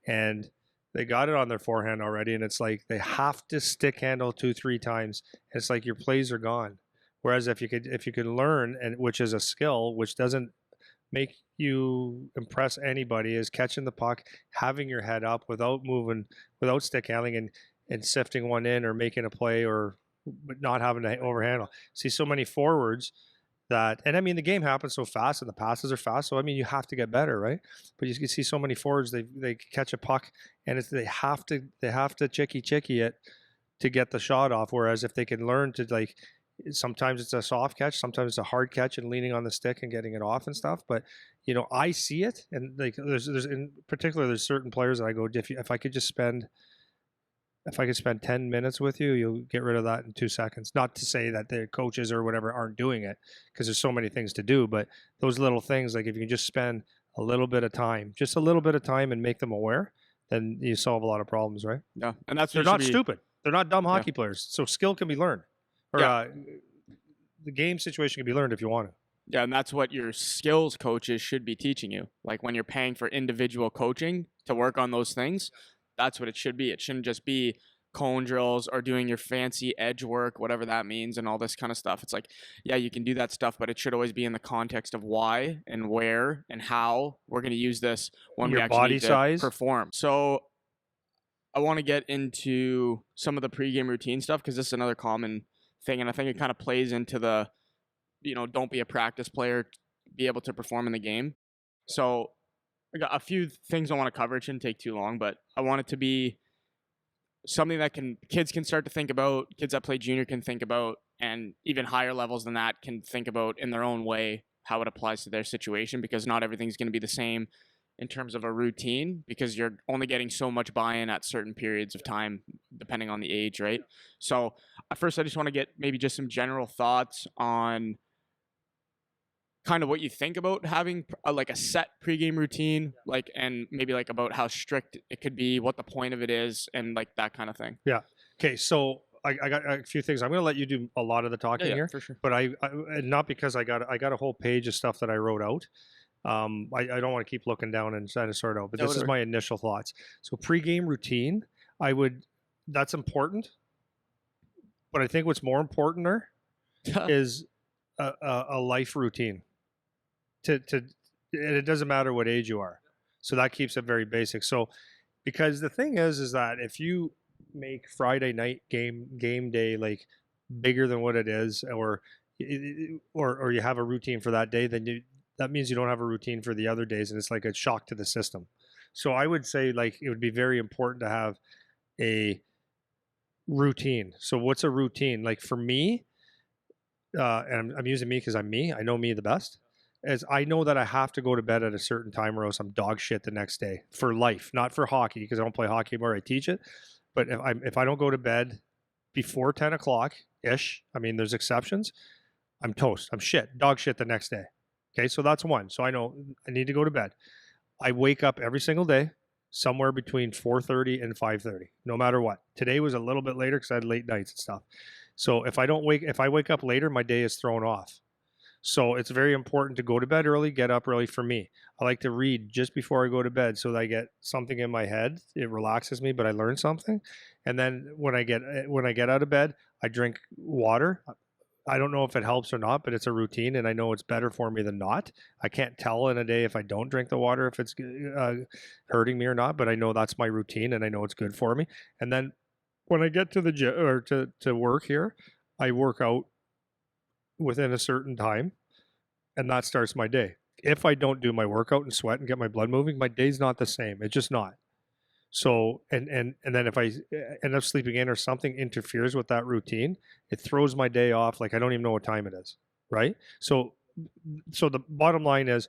and they got it on their forehand already. And it's like, they have to stick handle 2-3 times. And it's like your plays are gone. Whereas if you could learn, and which is a skill, which doesn't make you impress anybody, is catching the puck, having your head up without moving, without stick handling and sifting one in or making a play, or not having to overhandle. See so many forwards that, and I mean, the game happens so fast and the passes are fast. So, I mean, you have to get better, right? But you can see so many forwards, they catch a puck and they have to chicky it to get the shot off. Whereas if they can learn to, like, sometimes it's a soft catch, sometimes it's a hard catch and leaning on the stick and getting it off and stuff. But I see it, and like there's in particular, there's certain players that I go, if I could just spend if I could spend 10 minutes with you, you'll get rid of that in 2 seconds. Not to say that the coaches or whatever aren't doing it, because there's so many things to do, but those little things, like if you can just spend a little bit of time, just a little bit of time and make them aware, then you solve a lot of problems, right? Yeah, and that's what They're you should not be. stupid. They're not dumb Yeah. hockey players. So skill can be learned. Or Yeah. the game situation can be learned if you want to. Yeah, and that's what your skills coaches should be teaching you. Like when you're paying for individual coaching to work on those things, that's what it should be. It shouldn't just be cone drills or doing your fancy edge work, whatever that means, and all this kind of stuff. It's like, yeah, you can do that stuff, but it should always be in the context of why and where and how we're going to use this when we Your actually body need to size. perform. So I want to get into some of the pregame routine stuff because this is another common thing, and I think it kind of plays into the, don't be a practice player, be able to perform in the game. So I got a few things I want to cover. It shouldn't take too long, but I want it to be something that kids can start to think about, kids that play junior can think about, and even higher levels than that can think about in their own way how it applies to their situation, because not everything's going to be the same in terms of a routine, because you're only getting so much buy-in at certain periods of time depending on the age, right? So first I just want to get maybe just some general thoughts on kind of what you think about having like a set pregame routine, like, and maybe like about how strict it could be, what the point of it is, and like that kind of thing. Yeah. Okay. So I got a few things. I'm going to let you do a lot of the talking here, for sure. but and not because I got a whole page of stuff that I wrote out. I don't want to keep looking down and trying to sort out, but this is my initial thoughts. So pregame routine, that's important, but I think what's more important is a life routine. And it doesn't matter what age you are, so that keeps it very basic. So because the thing is that if you make Friday night game day like bigger than what it is, or you have a routine for that day, then that means you don't have a routine for the other days, and it's like a shock to the system. So I would say like it would be very important to have a routine. So what's a routine? Like for me, and I'm using me because I'm me. I know me the best. As I know that I have to go to bed at a certain time, or else I'm dog shit the next day for life, not for hockey, because I don't play hockey anymore. I teach it, but if I don't go to bed before 10 o'clock ish, I mean, there's exceptions. I'm toast. I'm shit, dog shit the next day. Okay, so that's one. So I know I need to go to bed. I wake up every single day somewhere between 4:30 and 5:30, no matter what. Today was a little bit later because I had late nights and stuff. So if I wake up later, my day is thrown off. So it's very important to go to bed early, get up early for me. I like to read just before I go to bed so that I get something in my head. It relaxes me, but I learn something. And then when I get out of bed, I drink water. I don't know if it helps or not, but it's a routine, and I know it's better for me than not. I can't tell in a day if I don't drink the water if it's hurting me or not, but I know that's my routine, and I know it's good for me. And then when I get to the gym or to work here, I work out within a certain time, and that starts my day. If I don't do my workout and sweat and get my blood moving, my day's not the same. It's just not. So and then if I end up sleeping in or something interferes with that routine, it throws my day off. Like I don't even know what time it is, right? So the bottom line is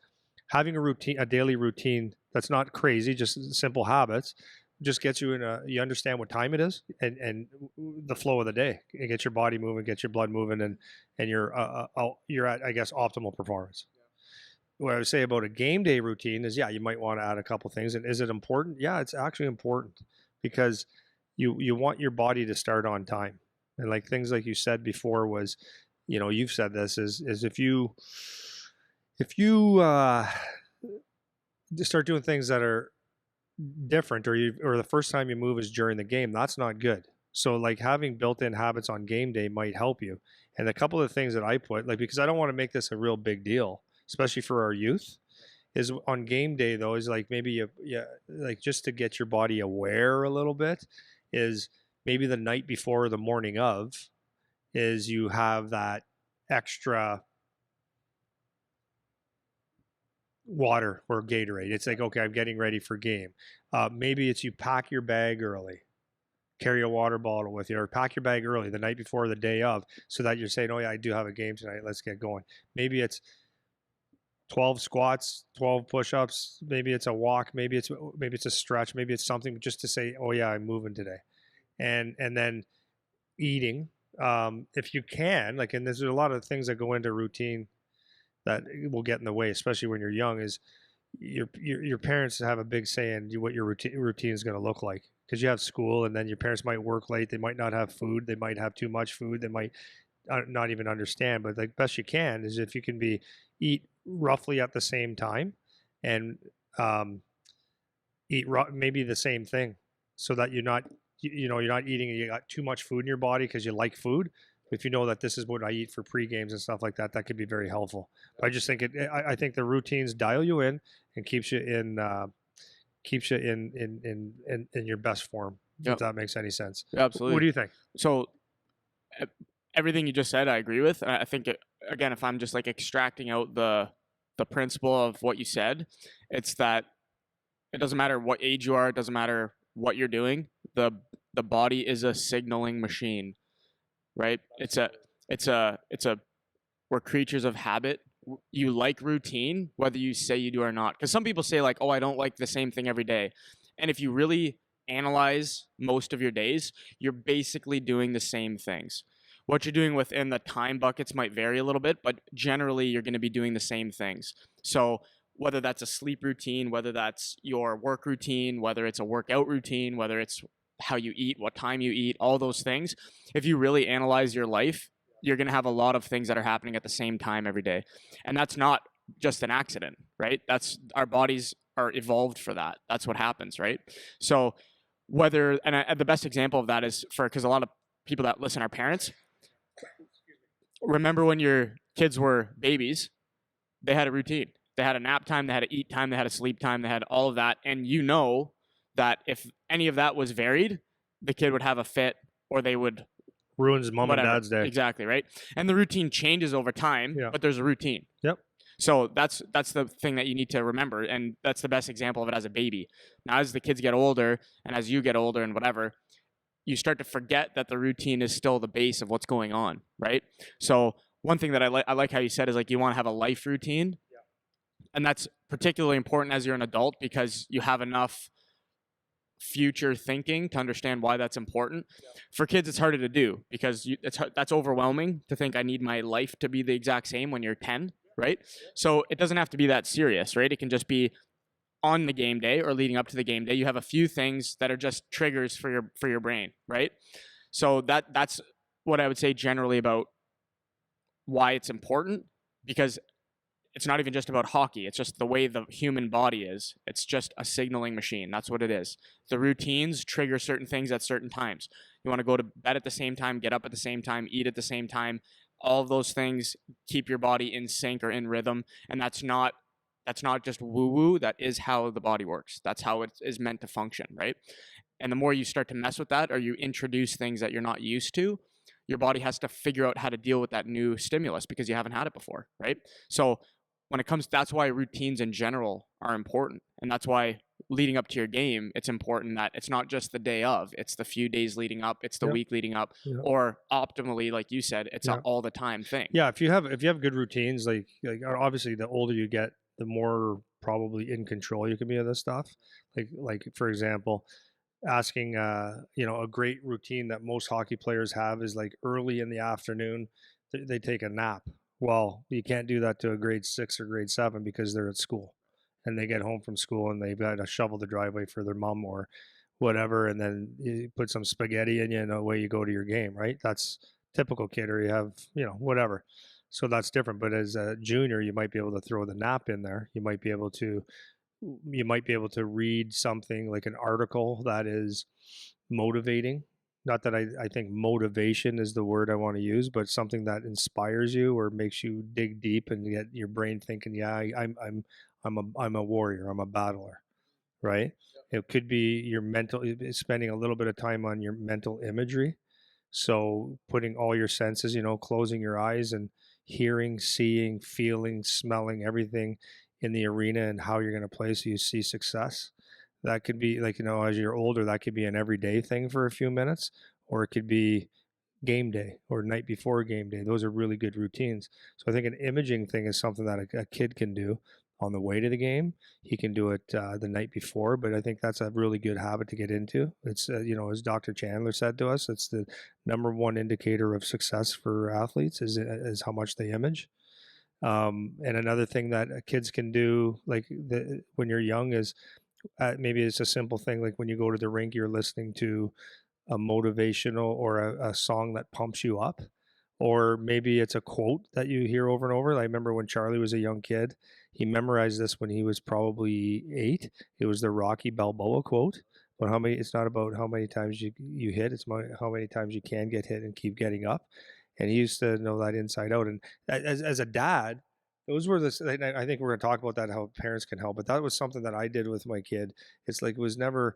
having a daily routine that's not crazy, just simple habits, just gets you you understand what time it is and the flow of the day. It gets your body moving, gets your blood moving, and you're at, I guess, optimal performance. What I would say about a game day routine is, yeah, you might want to add a couple things. And is it important? Yeah, it's actually important because you want your body to start on time. And like things like you said before was, you've said this is if you just start doing things that are different, or the first time you move is during the game, that's not good. So like having built-in habits on game day might help you. And a couple of things that I put, like, because I don't want to make this a real big deal, especially for our youth, is on game day though, is like maybe you like just to get your body aware a little bit, is maybe the night before or the morning of, is you have that extra water or Gatorade. It's like, okay, I'm getting ready for game. Maybe it's you pack your bag early, carry a water bottle with you, or pack your bag early the night before or the day of, so that you're saying, oh yeah, I do have a game tonight. Let's get going. Maybe it's 12 squats, 12 push-ups. Maybe it's a walk. Maybe it's a stretch. Maybe it's something just to say, oh yeah, I'm moving today. and then eating, if you can, like, and there's a lot of things that go into routine that will get in the way, especially when you're young, is your parents have a big say in what your routine is going to look like, because you have school, and then your parents might work late, they might not have food, they might have too much food, they might not even understand. But the best you can is if you can be eat roughly at the same time, and um, maybe the same thing, so that you're not you're not eating, you got too much food in your body because you like food. If you know that this is what I eat for pre-games and stuff like that, that could be very helpful. But I just think I think the routines dial you in and keeps you in your best form. If Yep. that makes any sense. Absolutely. What do you think? So everything you just said, I agree with. And I think again, if I'm just like extracting out the principle of what you said, it's that it doesn't matter what age you are, it doesn't matter what you're doing. The body is a signaling machine, right? It's a we're creatures of habit. You like routine, whether you say you do or not. Because some people say like, "Oh, I don't like the same thing every day," and if you really analyze most of your days, you're basically doing the same things. What you're doing within the time buckets might vary a little bit, but generally you're going to be doing the same things. So whether that's a sleep routine, whether that's your work routine, whether it's a workout routine, whether it's how you eat, what time you eat, all those things, if you really analyze your life, you're going to have a lot of things that are happening at the same time every day. And that's not just an accident, right? That's our bodies are evolved for that. That's what happens, right? So whether, and the best example of that is because a lot of people that listen are parents. Remember when your kids were babies, they had a routine. They had a nap time, they had a eat time, they had a sleep time, they had all of that. And you know that if any of that was varied, the kid would have a fit, or they would Ruins mom whatever. and dad's day. Exactly, right? And the routine changes over time, Yeah. but there's a routine. Yep. So that's the thing that you need to remember, and that's the best example of it as a baby. Now, as the kids get older, and as you get older, and whatever, you start to forget that the routine is still the base of what's going on, right? So one thing that I like how you said is like you want to have a life routine, and that's particularly important as you're an adult because you have enough future thinking to understand why that's important. For kids, it's harder to do because that's overwhelming to think I need my life to be the exact same when you're 10, right? So it doesn't have to be that serious, right? It can just be on the game day or leading up to the game day. You have a few things that are just triggers for your brain, right? So that's what I would say generally about why it's important, because it's not even just about hockey. It's just the way the human body is. It's just a signaling machine. That's what it is. The routines trigger certain things at certain times. You want to go to bed at the same time, get up at the same time, eat at the same time. All of those things keep your body in sync or in rhythm. And that's not just woo-woo. That is how the body works. That's how it is meant to function, right? And the more you start to mess with that, or you introduce things that you're not used to, your body has to figure out how to deal with that new stimulus because you haven't had it before, right? So when it comes, that's why routines in general are important. And that's why leading up to your game, it's important that it's not just the day of, it's the few days leading up, it's the week leading up, or optimally, like you said, it's an all the time thing. Yeah. If you have good routines, like obviously the older you get, the more probably in control you can be of this stuff. Like for example, asking a great routine that most hockey players have is like early in the afternoon they take a nap. Well, you can't do that to a grade 6 or grade 7 because they're at school and they get home from school and they've got to shovel the driveway for their mom or whatever, and then you put some spaghetti in you and away you go to your game, right? That's typical kid, or you have whatever. So that's different. But as a junior, you might be able to throw the nap in there. You might be able to read something like an article that is motivating. Not that I think motivation is the word I want to use, but something that inspires you or makes you dig deep and get your brain thinking, yeah, I'm a warrior, I'm a battler, right? It could be your mental, spending a little bit of time on your mental imagery. So putting all your senses, closing your eyes and hearing, seeing, feeling, smelling, everything in the arena and how you're going to play so you see success. That could be like, as you're older, that could be an everyday thing for a few minutes, or it could be game day or night before game day. Those are really good routines. So I think an imaging thing is something that a kid can do. on the way to the game. He can do it the night before, but I think that's a really good habit to get into. It's, as Dr. Chandler said to us, it's the number one indicator of success for athletes is how much they image. And another thing that kids can do, when you're young, is maybe it's a simple thing, like when you go to the rink, you're listening to a motivational or a song that pumps you up, or maybe it's a quote that you hear over and over. I remember when Charlie was a young kid, he memorized this when he was probably 8. It was the Rocky Balboa quote. But it's not about how many times you hit, it's how many times you can get hit and keep getting up. And he used to know that inside out. And as a dad, those were I think we're going to talk about that, how parents can help. But that was something that I did with my kid. It's like, it was never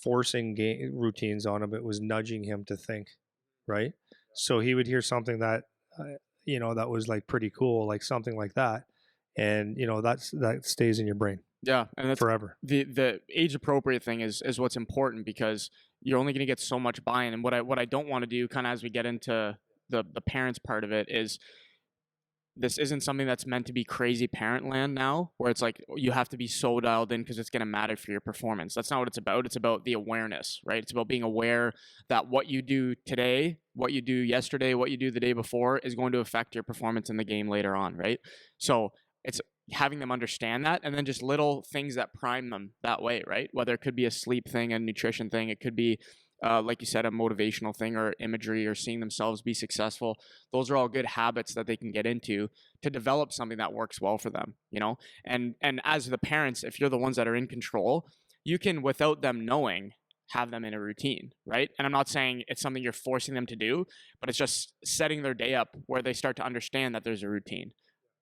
forcing routines on him. It was nudging him to think, right? So he would hear something that, that was like pretty cool, like something like that. And, that stays in your brain. Yeah, and that's forever. The age appropriate thing is what's important, because you're only going to get so much buy-in. And what I don't want to do, kind of as we get into the parents part of it, is this isn't something that's meant to be crazy parent land now, where it's like you have to be so dialed in because it's going to matter for your performance. That's not what it's about. It's about the awareness, right? It's about being aware that what you do today, what you do yesterday, what you do the day before is going to affect your performance in the game later on, right? So it's having them understand that, and then just little things that prime them that way, right? Whether it could be a sleep thing, a nutrition thing, it could be like you said, a motivational thing or imagery or seeing themselves be successful. Those are all good habits that they can get into to develop something that works well for them, And as the parents, if you're the ones that are in control, you can, without them knowing, have them in a routine, right? And I'm not saying it's something you're forcing them to do, but it's just setting their day up where they start to understand that there's a routine.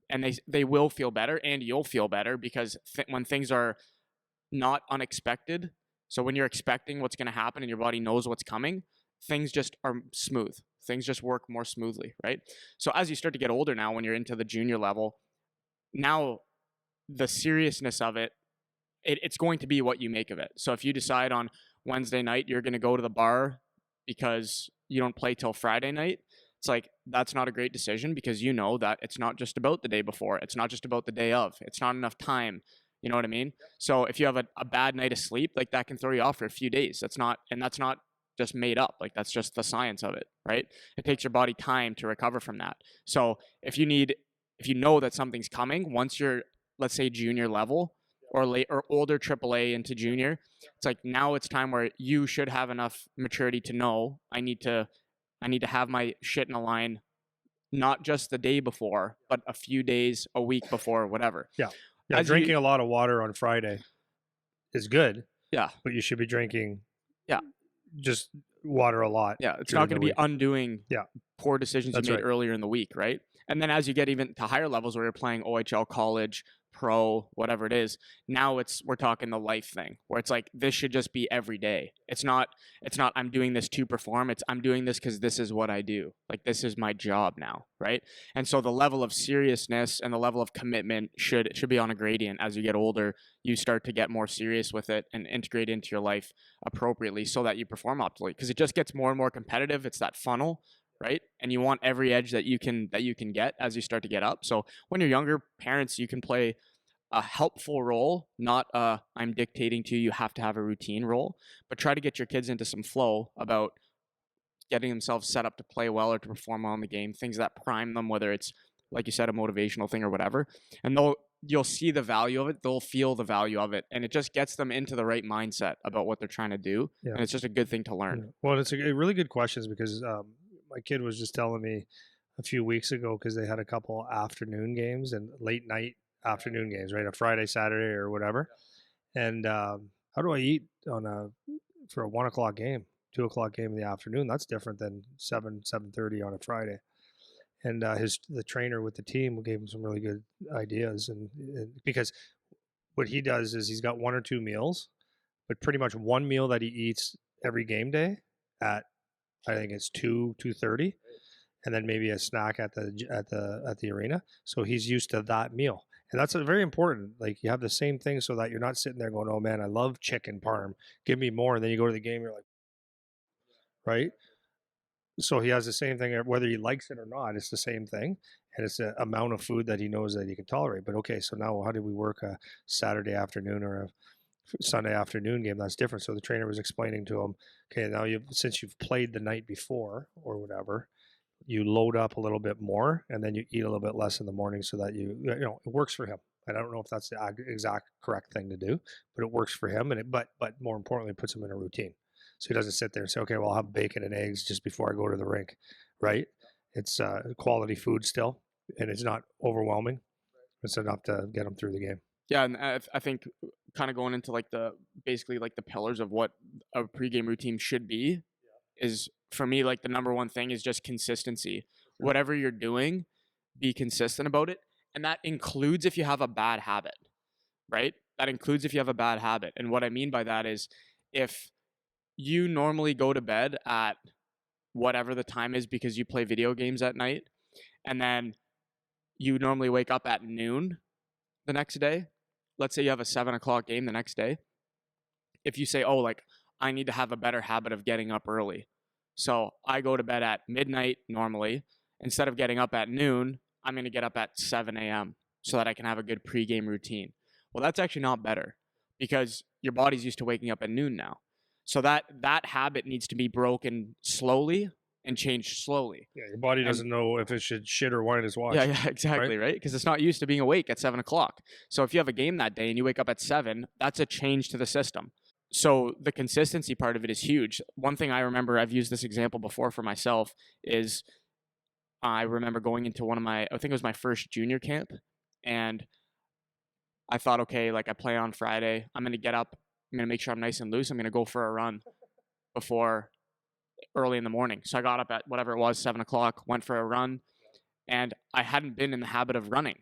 And they will feel better, and you'll feel better, because when things are not unexpected, so when you're expecting what's going to happen and your body knows what's coming, things just are smooth. Things just work more smoothly, right? So as you start to get older now, when you're into the junior level, now the seriousness of it's going to be what you make of it. So if you decide on Wednesday night you're going to go to the bar because you don't play till Friday night, it's like, that's not a great decision, because you know that it's not just about the day before. It's not just about the day of. It's not enough time. You know what I mean? So if you have a bad night of sleep, like, that can throw you off for a few days. That's not just made up. Like, that's just the science of it, right? It takes your body time to recover from that. So if you know that something's coming, once you're, let's say, junior level or late or older AAA into junior, it's like, now it's time where you should have enough maturity to know, I need to have my shit in a line, not just the day before, but a few days, a week before, whatever. Yeah. Drinking a lot of water on Friday is good. Yeah. But you should be drinking. Yeah. Just water a lot. Yeah. It's not going to be undoing poor decisions That's you made right. earlier in the week, right? And then as you get even to higher levels where you're playing OHL, college, pro, whatever it is, now we're talking the life thing, where it's like, this should just be every day. It's not I'm doing this to perform. It's I'm doing this because this is what I do. Like, this is my job now, right? And so the level of seriousness and the level of commitment should be on a gradient. As you get older, you start to get more serious with it and integrate into your life appropriately so that you perform optimally, because it just gets more and more competitive. It's that funnel, right? And you want every edge that you can get as you start to get up. So when you're younger, parents, you can play a helpful role, not I'm dictating to you have to have a routine role, but try to get your kids into some flow about getting themselves set up to play well or to perform well in the game, things that prime them, whether it's, like you said, a motivational thing or whatever. And you'll see the value of it, they'll feel the value of it, and it just gets them into the right mindset about what they're trying to do. Yeah. And it's just a good thing to learn. Yeah. Well, it's a really good questions, because my kid was just telling me a few weeks ago, because they had a couple afternoon games and late night afternoon games, right? A Friday, Saturday, or whatever. And how do I eat for a 1 o'clock game, 2 o'clock game in the afternoon? That's different than 7:30 on a Friday. And the trainer with the team gave him some really good ideas, and because what he does is he's got 1 or 2 meals, but pretty much one meal that he eats every game day at, I think it's 2:30, and then maybe a snack at the arena. So he's used to that meal. And that's very important. Like, you have the same thing, so that you're not sitting there going, oh man, I love chicken parm, give me more. And then you go to the game, you're like, right? So he has the same thing, whether he likes it or not, it's the same thing. and it's the amount of food that he knows that he can tolerate. But okay, so now how do we work a Saturday afternoon or a Sunday afternoon game? That's different. So the trainer was explaining to him, okay, now since you've played the night before or whatever, you load up a little bit more and then you eat a little bit less in the morning so that it works for him. I don't know if that's the exact correct thing to do, but it works for him. And but more importantly, it puts him in a routine. So he doesn't sit there and say, okay, well, I'll have bacon and eggs just before I go to the rink, right? It's quality food still, and it's not overwhelming. It's enough to get him through the game. Yeah, and I think kind of going into like basically like the pillars of what a pregame routine should be is, for me, like the number one thing is just consistency. Sure. Whatever you're doing, be consistent about it. And that includes if you have a bad habit, right? That includes if you have a bad habit. And what I mean by that is if you normally go to bed at whatever the time is because you play video games at night, and then you normally wake up at noon the next day, let's say you have a 7 o'clock game the next day. If you say, oh, like, I need to have a better habit of getting up early. So I go to bed at midnight normally. Instead of getting up at noon, I'm going to get up at 7 a.m. so that I can have a good pregame routine. Well, that's actually not better because your body's used to waking up at noon now. So that habit needs to be broken slowly and changed slowly. Yeah, your body doesn't know if it should shit or wind its watch. Yeah, exactly, right? Because it's not used to being awake at 7 o'clock. So if you have a game that day and you wake up at 7, that's a change to the system. So the consistency part of it is huge. One thing I remember, I've used this example before for myself, is I remember going into I think it was my first junior camp, and I thought, okay, like I play on Friday, I'm going to get up, I'm going to make sure I'm nice and loose, I'm going to go for a run before early in the morning. So I got up at whatever it was, 7 o'clock, went for a run, and I hadn't been in the habit of running.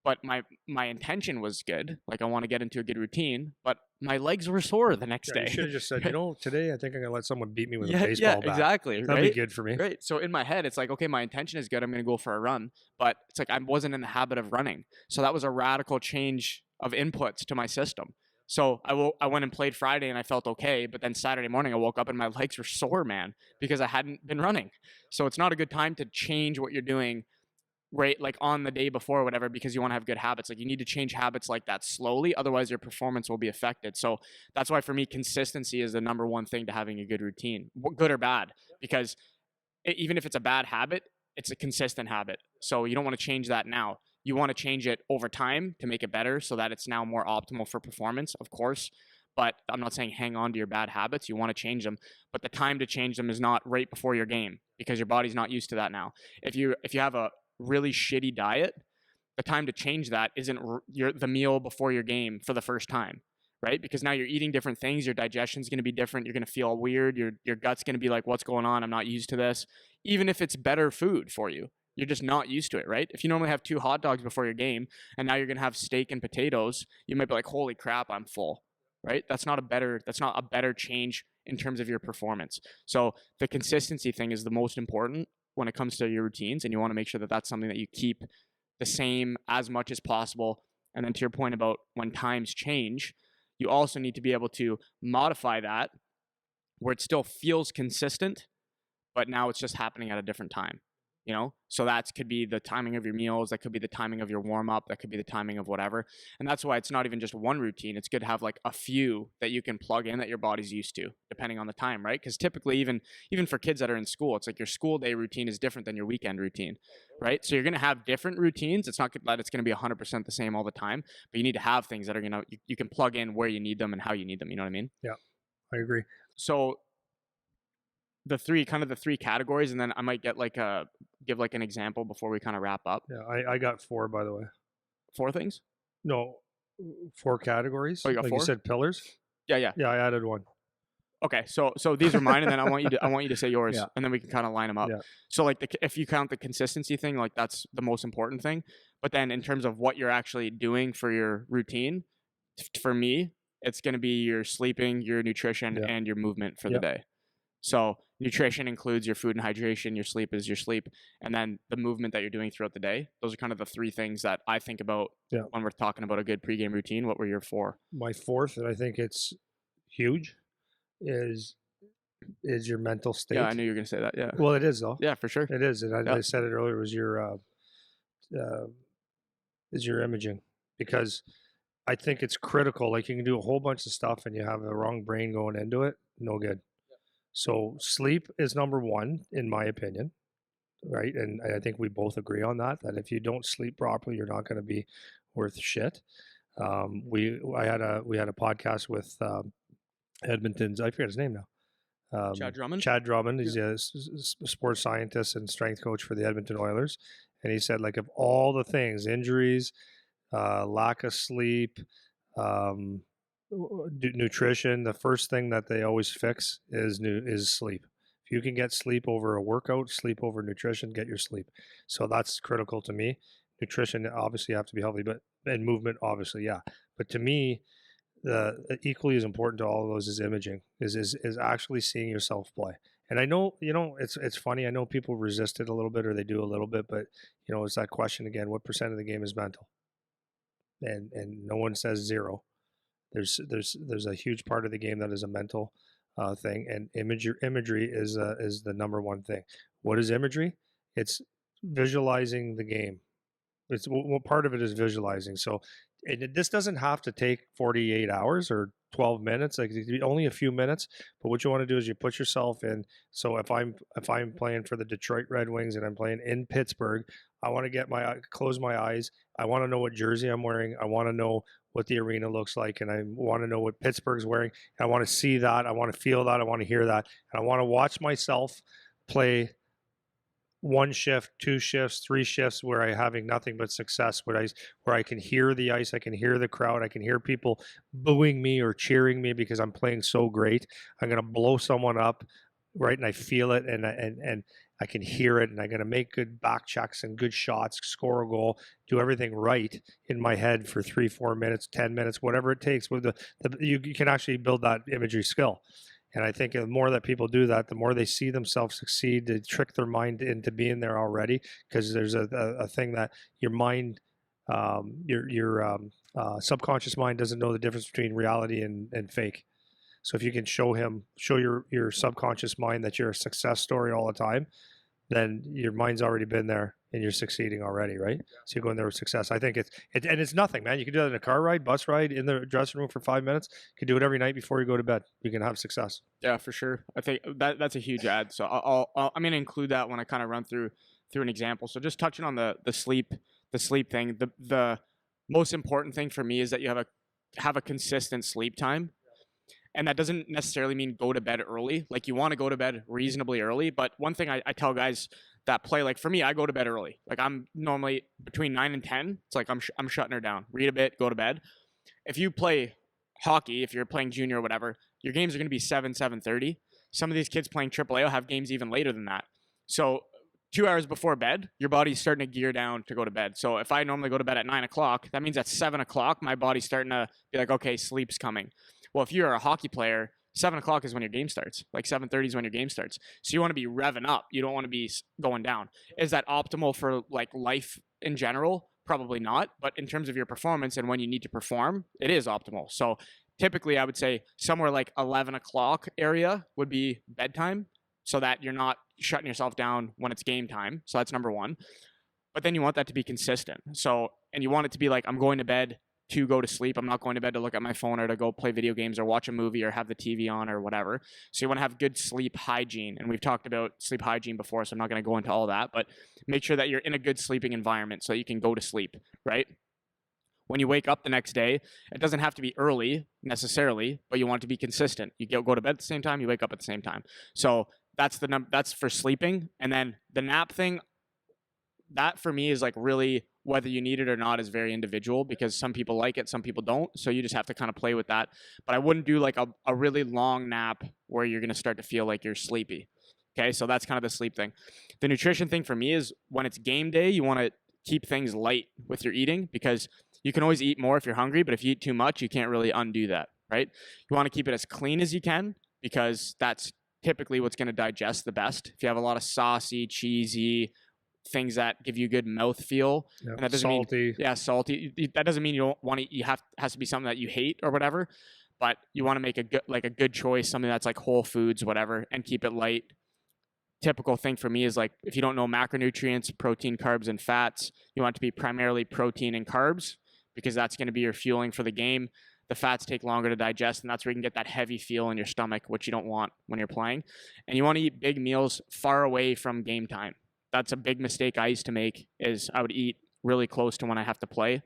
But my intention was good. Like I want to get into a good routine, but my legs were sore the next day. You should have just said, today I think I'm going to let someone beat me with a baseball bat. Exactly. That'd be good for me. Right. So in my head, it's like, okay, my intention is good. I'm going to go for a run, but it's like I wasn't in the habit of running. So that was a radical change of inputs to my system. So I went and played Friday and I felt okay, but then Saturday morning I woke up and my legs were sore, man, because I hadn't been running. So it's not a good time to change what you're doing right, like on the day before or whatever, because you want to have good habits. Like you need to change habits like that slowly, otherwise your performance will be affected. So that's why for me, consistency is the number one thing to having a good routine, good or bad, because even if it's a bad habit, it's a consistent habit. So you don't want to change that now. You want to change it over time to make it better so that it's now more optimal for performance, of course. But I'm not saying hang on to your bad habits. You want to change them, but the time to change them is not right before your game because your body's not used to that now. If you have a really shitty diet, the time to change that isn't the meal before your game for the first time, right? Because now you're eating different things, your digestion's going to be different, you're going to feel weird, your gut's going to be like, what's going on? I'm not used to this. Even if it's better food for you, you're just not used to it, right? If you normally have 2 hot dogs before your game and now you're going to have steak and potatoes, you might be like, holy crap, I'm full, right? That's not a better change in terms of your performance. So the consistency thing is the most important when it comes to your routines, and you want to make sure that that's something that you keep the same as much as possible. And then to your point about when times change, you also need to be able to modify that where it still feels consistent, but now it's just happening at a different time. So that could be the timing of your meals, that could be the timing of your warm-up, that could be the timing of whatever. And that's why it's not even just one routine. It's good to have like a few that you can plug in that your body's used to, depending on the time, right? Because typically even for kids that are in school, it's like your school day routine is different than your weekend routine, right? So you're going to have different routines. It's not that it's going to be 100% the same all the time, but you need to have things that are you can plug in where you need them and how you need them. You know what I mean? Yeah, I agree. So the three categories, and then I might give like an example before we kind of wrap up. Yeah, I got 4, by the way. 4 things? No, 4 categories. Oh, you got like 4? You said pillars. Yeah. Yeah, I added 1. Okay, so these are mine, and then I want you to say yours, Yeah. and then we can kind of line them up. Yeah. So like if you count the consistency thing, like that's the most important thing. But then in terms of what you're actually doing for your routine, for me, it's going to be your sleeping, your nutrition, and your movement for the day. So nutrition includes your food and hydration, your sleep is your sleep, and then the movement that you're doing throughout the day. Those are kind of the 3 things that I think about when we're talking about a good pregame routine. What were your 4? My 4th, and I think it's huge, is your mental state. Yeah, I knew you were going to say that. Yeah. Well, it is though. Yeah, for sure. It is, and I said it earlier. Was your is your imaging, because I think it's critical. Like you can do a whole bunch of stuff and you have the wrong brain going into it, no good. So sleep is number one in my opinion, right? And I think we both agree on that. That if you don't sleep properly, you're not going to be worth shit. We had a podcast with Edmonton's, I forget his name now. Chad Drummond. Chad Drummond. He's a sports scientist and strength coach for the Edmonton Oilers, and he said, like, of all the things, injuries, lack of sleep, nutrition, the first thing that they always fix is sleep. If you can get sleep over a workout, sleep over nutrition, get your sleep. So that's critical to me. Nutrition, obviously, you have to be healthy, and movement, obviously, yeah. But to me, the equally as important to all of those is imaging, is actually seeing yourself play. And I know, it's funny. I know people resist it a little bit, or they do a little bit, but it's that question again: what percent of the game is mental? And no one says zero. There's a huge part of the game that is a mental thing, and imagery is the number one thing. What is imagery? It's visualizing the game. It's what part of it is visualizing. So this doesn't have to take 48 hours or 12 minutes. Like, only a few minutes. But what you want to do is you put yourself in. So if I'm playing for the Detroit Red Wings and I'm playing in Pittsburgh, I want to close my eyes. I want to know what jersey I'm wearing. I want to know what the arena looks like, and I want to know what Pittsburgh's wearing. And I want to see that. I want to feel that. I want to hear that. And I want to watch myself play one shift, two shifts, three shifts where I'm having nothing but success, where I can hear the ice, I can hear the crowd, I can hear people booing me or cheering me because I'm playing so great. I'm going to blow someone up, right? And I feel it, and I can hear it, and I'm going to make good back checks and good shots, score a goal, do everything right in my head for 3-4 minutes, 10 minutes, whatever it takes. With you can actually build that imagery skill. And I think the more that people do that, the more they see themselves succeed, to trick their mind into being there already. Because there's a thing that your mind, your subconscious mind doesn't know the difference between reality and fake. So if you can show your subconscious mind that you're a success story all the time, then your mind's already been there and you're succeeding already, right? So you're going there with success. I think it's nothing, man. You can do that in a car ride, bus ride, in the dressing room for 5 minutes. You can do it every night before you go to bed. You can have success. Yeah, for sure. I think that's a huge add. So I'm going to include that when I kind of run through an example. So just touching on the sleep thing. The most important thing for me is that you have a consistent sleep time. And that doesn't necessarily mean go to bed early. Like, you want to go to bed reasonably early. But one thing I tell guys that play, like for me, I go to bed early. Like, I'm normally between 9 and 10. It's like I'm shutting her down. Read a bit, go to bed. If you play hockey, if you're playing junior or whatever, your games are going to be 7:30. Some of these kids playing AAA will have games even later than that. So 2 hours before bed, your body's starting to gear down to go to bed. So if I normally go to bed at 9 o'clock, that means at 7 o'clock, my body's starting to be like, okay, sleep's coming. Well, if you're a hockey player, 7 o'clock is when your game starts. Like 7:30 is when your game starts. So you want to be revving up. You don't want to be going down. Is that optimal for like life in general? Probably not. But in terms of your performance and when you need to perform, it is optimal. So typically I would say somewhere like 11 o'clock area would be bedtime, so that you're not shutting yourself down when it's game time. So that's number one. But then you want that to be consistent. So, and you want it to be like, I'm going to bed to go to sleep. I'm not going to bed to look at my phone or to go play video games or watch a movie or have the TV on or whatever. So you want to have good sleep hygiene. And we've talked about sleep hygiene before, so I'm not going to go into all that, but make sure that you're in a good sleeping environment so that you can go to sleep, right? When you wake up the next day, it doesn't have to be early necessarily, but you want it to be consistent. You go to bed at the same time, you wake up at the same time. So that's for sleeping. And then the nap thing, that for me is like really, whether you need it or not is very individual, because some people like it, some people don't. So you just have to kind of play with that. But I wouldn't do like a really long nap where you're going to start to feel like you're sleepy. Okay, so that's kind of the sleep thing. The nutrition thing for me is when it's game day, you want to keep things light with your eating, because you can always eat more if you're hungry, but if you eat too much, you can't really undo that, right? You want to keep it as clean as you can, because that's typically what's going to digest the best. If you have a lot of saucy, cheesy things that give you good mouth feel, Yeah, and that doesn't salty. mean salty. That doesn't mean you don't want to. Has to be something that you hate or whatever. But you want to make a good choice, something that's like whole foods, whatever, and keep it light. typical thing for me is like, if you don't know macronutrients, protein, carbs, and fats, you want it to be primarily protein and carbs because that's going to be your fueling for the game. The fats take longer to digest, and that's where you can get that heavy feel in your stomach, which you don't want when you're playing. And you want to eat big meals far away from game time. That's a big mistake I used to make, is I would eat really close to when I have to play,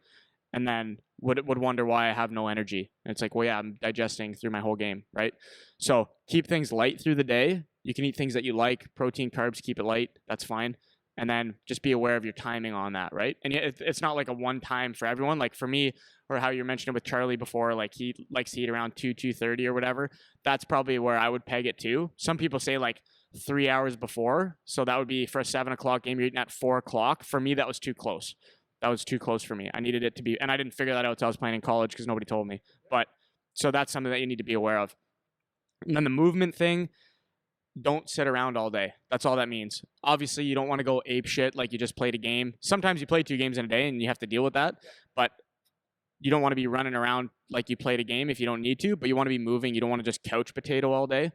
and then would wonder why I have no energy. And it's like, well, yeah, I'm digesting through my whole game, right? So keep things light through the day. You can eat things that you like, protein, carbs, keep it light. That's fine. And then just be aware of your timing on that, right? And it's not like a one time for everyone. Like for me, or how you mentioned it with Charlie before, like he likes to eat around 2:30 or whatever. That's probably where I would peg it too. Some people say like 3 hours before. So that would be for a 7 o'clock game, you're eating at 4 o'clock. For me, that was too close. That was too close for me. I needed it to be, and I didn't figure that out until I was playing in college because nobody told me. But so that's something that you need to be aware of. And then the movement thing, don't sit around all day. That's all that means. Obviously, you don't want to go ape shit like you just played a game. Sometimes you play 2 games in a day and you have to deal with that. But you don't want to be running around like you played a game if you don't need to, but you want to be moving. You don't want to just couch potato all day.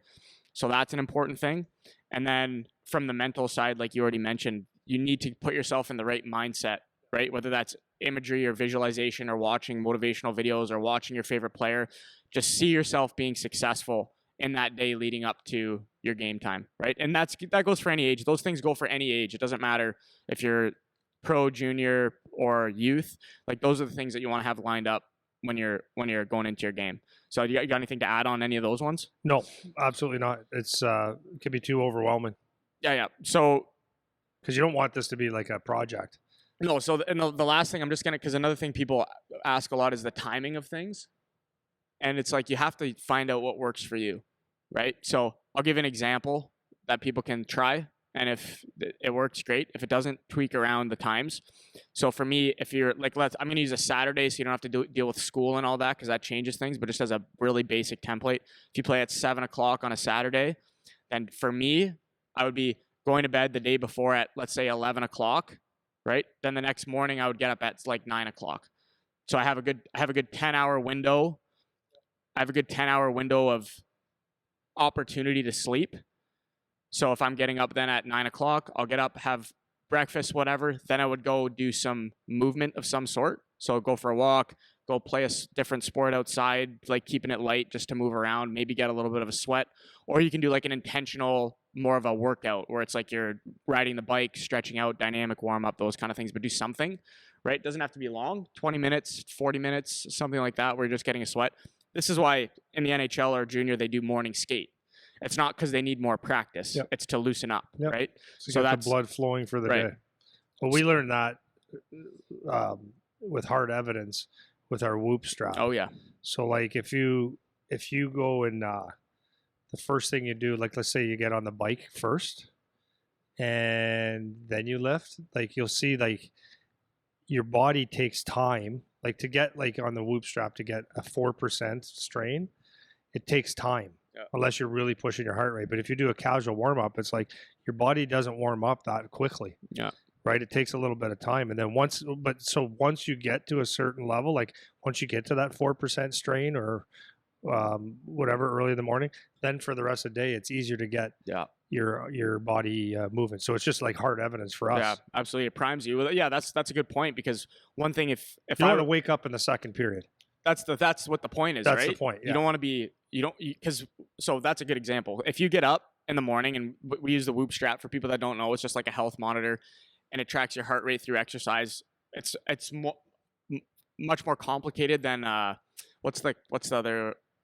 So that's an important thing. And then from the mental side, like you already mentioned, you need to put yourself in the right mindset, right? Whether that's imagery or visualization or watching motivational videos or watching your favorite player, just see yourself being successful in that day leading up to your game time, right? And that goes for any age. Those things go for any age. It doesn't matter if you're pro, junior, or youth. Like those are the things that you want to have lined up when you're going into your game. So you got anything to add on any of those ones? No, absolutely not. It's it can be too overwhelming. Yeah. So because you don't want this to be like a project. No. So the last thing I'm just because another thing people ask a lot is the timing of things, and it's like you have to find out what works for you, right? So I'll give an example that people can try. And if it works, great. If it doesn't, tweak around the times. So for me, if you're like, I'm going to use a Saturday so you don't have to deal with school and all that because that changes things. But just as a really basic template, if you play at 7 o'clock on a Saturday, then for me, I would be going to bed the day before at, let's say, 11 o'clock, right? Then the next morning, I would get up at like 9 o'clock. So I have a good 10-hour window. I have a good 10-hour window of opportunity to sleep. So if I'm getting up then at 9 o'clock, I'll get up, have breakfast, whatever. Then I would go do some movement of some sort. So go for a walk, go play a different sport outside, like keeping it light just to move around, maybe get a little bit of a sweat. Or you can do like an intentional, more of a workout where it's like you're riding the bike, stretching out, dynamic warm up, those kind of things, but do something, right? It doesn't have to be long, 20 minutes, 40 minutes, something like that, where you're just getting a sweat. This is why in the NHL or junior, they do morning skate. It's not because they need more practice. Yep. It's to loosen up, right? So that's the blood flowing for the day. Well, we learned that with hard evidence with our whoop strap. Oh yeah. So like if you go and the first thing you do, like let's say you get on the bike first, and then you lift, like you'll see like your body takes time, like to get like on the whoop strap to get a 4% strain, it takes time. Yeah. Unless you're really pushing your heart rate. But if you do a casual warm-up, it's like your body doesn't warm up that quickly. Yeah. Right? It takes a little bit of time. And then once you get to a certain level, like once you get to that 4% strain or whatever early in the morning, then for the rest of the day, it's easier to get your body moving. So it's just like hard evidence for us. Yeah, absolutely. It primes you. Yeah, that's a good point because one thing if you want to wake up in the second period. That's what the point is, right? That's the point. Yeah. You don't want to be, so that's a good example. If you get up in the morning, and we use the whoop strap for people that don't know, it's just like a health monitor and it tracks your heart rate through exercise. It's much more complicated than, what's the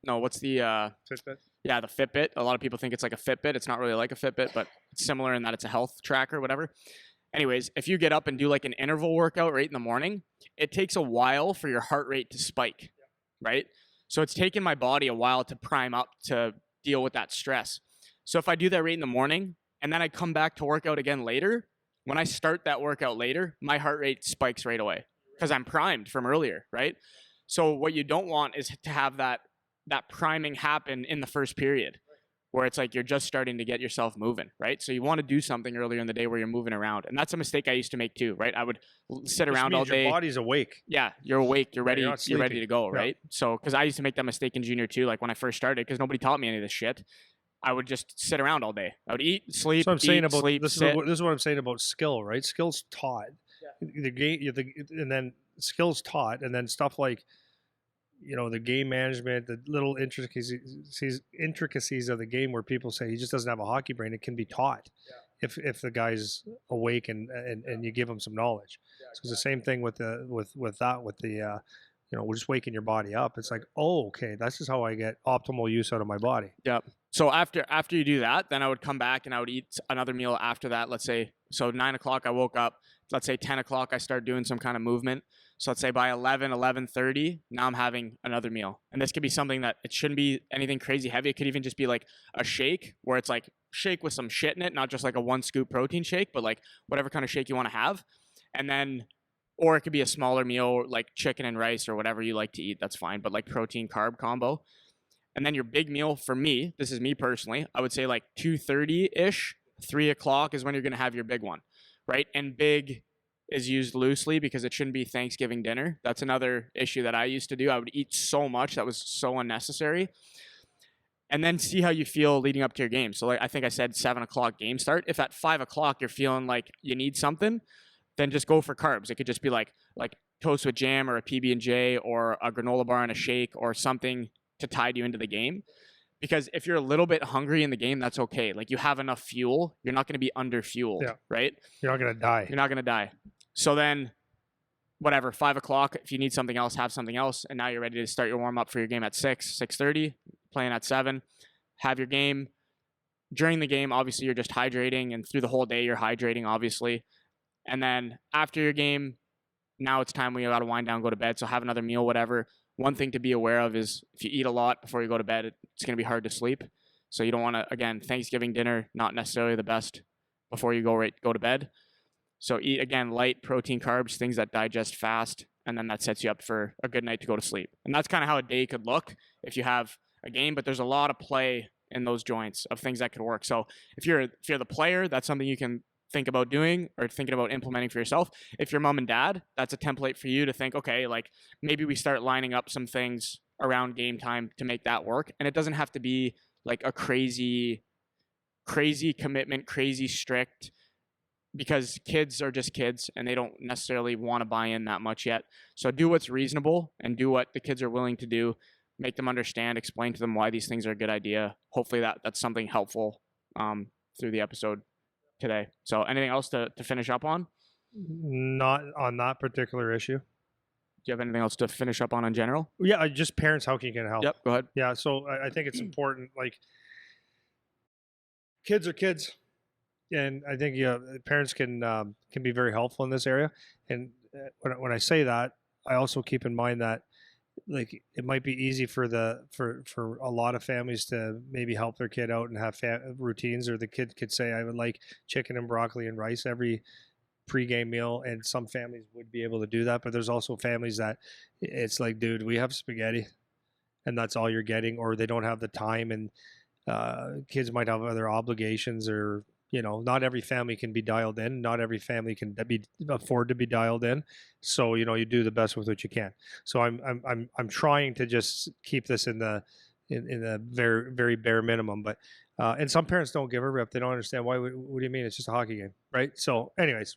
Fitbit? Yeah, the Fitbit. A lot of people think it's like a Fitbit. It's not really like a Fitbit, but it's similar in that it's a health tracker, whatever. Anyways, if you get up and do like an interval workout right in the morning, it takes a while for your heart rate to spike, right? So it's taken my body a while to prime up to deal with that stress. So if I do that right in the morning and then I come back to work out again later, when I start that workout later, my heart rate spikes right away because I'm primed from earlier, right? So what you don't want is to have that priming happen in the first period, where it's like you're just starting to get yourself moving, right? So you want to do something earlier in the day where you're moving around. And that's a mistake I used to make too, right? I would sit around all day. Your body's awake. Yeah, you're awake. You're ready. You're ready to go, right? Yeah. So, because I used to make that mistake in junior too, like when I first started, because nobody taught me any of this shit. I would just sit around all day. I would eat, sleep, So I'm saying eat, about sleep, this sit. is what I'm saying about skill, right? Skills taught. The game, and then skills taught, and then stuff like the game management, the little intricacies of the game where people say he just doesn't have a hockey brain. It can be taught if the guy's awake and you give him some knowledge. So it's the same thing with the we're just waking your body up. It's like, oh, okay, that's just how I get optimal use out of my body. Yep. So after you do that, then I would come back and I would eat another meal after that. Let's say, so 9 o'clock I woke up. Let's say 10 o'clock I start doing some kind of movement. So let's say by 11:30, now I'm having another meal. And this could be something that it shouldn't be anything crazy heavy. It could even just be like a shake where it's like shake with some shit in it, not just like a 1 scoop protein shake, but like whatever kind of shake you want to have. And then, or it could be a smaller meal like chicken and rice or whatever you like to eat. That's fine. But like protein carb combo. And then your big meal for me, this is me personally, I would say like 2:30-ish, 3 o'clock is when you're going to have your big one, right? And big is used loosely because it shouldn't be Thanksgiving dinner. That's another issue that I used to do. I would eat so much that was so unnecessary. And then see how you feel leading up to your game. So like I think I said 7 o'clock game start. If at 5 o'clock you're feeling like you need something, then just go for carbs. It could just be like toast with jam or a PB&J or a granola bar and a shake or something to tide you into the game. Because if you're a little bit hungry in the game, that's okay. Like you have enough fuel. You're not going to be under fueled, right? You're not going to die. You're not going to die. So then, whatever, 5 o'clock, if you need something else, have something else. And now you're ready to start your warm up for your game at 6, 6:30, playing at 7. Have your game. During the game, obviously, you're just hydrating. And through the whole day, you're hydrating, obviously. And then after your game, now it's time when you got to wind down, go to bed. So have another meal, whatever. One thing to be aware of is if you eat a lot before you go to bed, it's going to be hard to sleep. So you don't want to, again, Thanksgiving dinner, not necessarily the best before you go to bed. So eat, again, light protein carbs, things that digest fast, and then that sets you up for a good night to go to sleep. And that's kind of how a day could look if you have a game, but there's a lot of play in those joints of things that could work. So if you're the player, that's something you can think about doing or thinking about implementing for yourself. If you're mom and dad, that's a template for you to think, okay, like maybe we start lining up some things around game time to make that work. And it doesn't have to be like a crazy commitment, crazy strict, because kids are just kids and they don't necessarily want to buy in that much yet. So do what's reasonable and do what the kids are willing to do. Make them understand, explain to them why these things are a good idea. Hopefully that's something helpful through the episode today. So anything else to finish up on? Not on that particular issue. Do you have anything else to finish up on in general? Yeah, just parents, how can you get help? Yep, go ahead. Yeah, so I think it's important. Like, kids are kids, and I think parents can be very helpful in this area. And when I say that, I also keep in mind that like it might be easy for a lot of families to maybe help their kid out and have routines, or the kid could say, I would like chicken and broccoli and rice every pregame meal, and some families would be able to do that. But there's also families that it's like, dude, we have spaghetti and that's all you're getting, or they don't have the time, and kids might have other obligations, or not every family can be dialed in. Not every family can afford to be dialed in. So you do the best with what you can. So I'm trying to just keep this in the very very bare minimum. But and some parents don't give a rip. They don't understand why. What do you mean? It's just a hockey game, right? So anyways,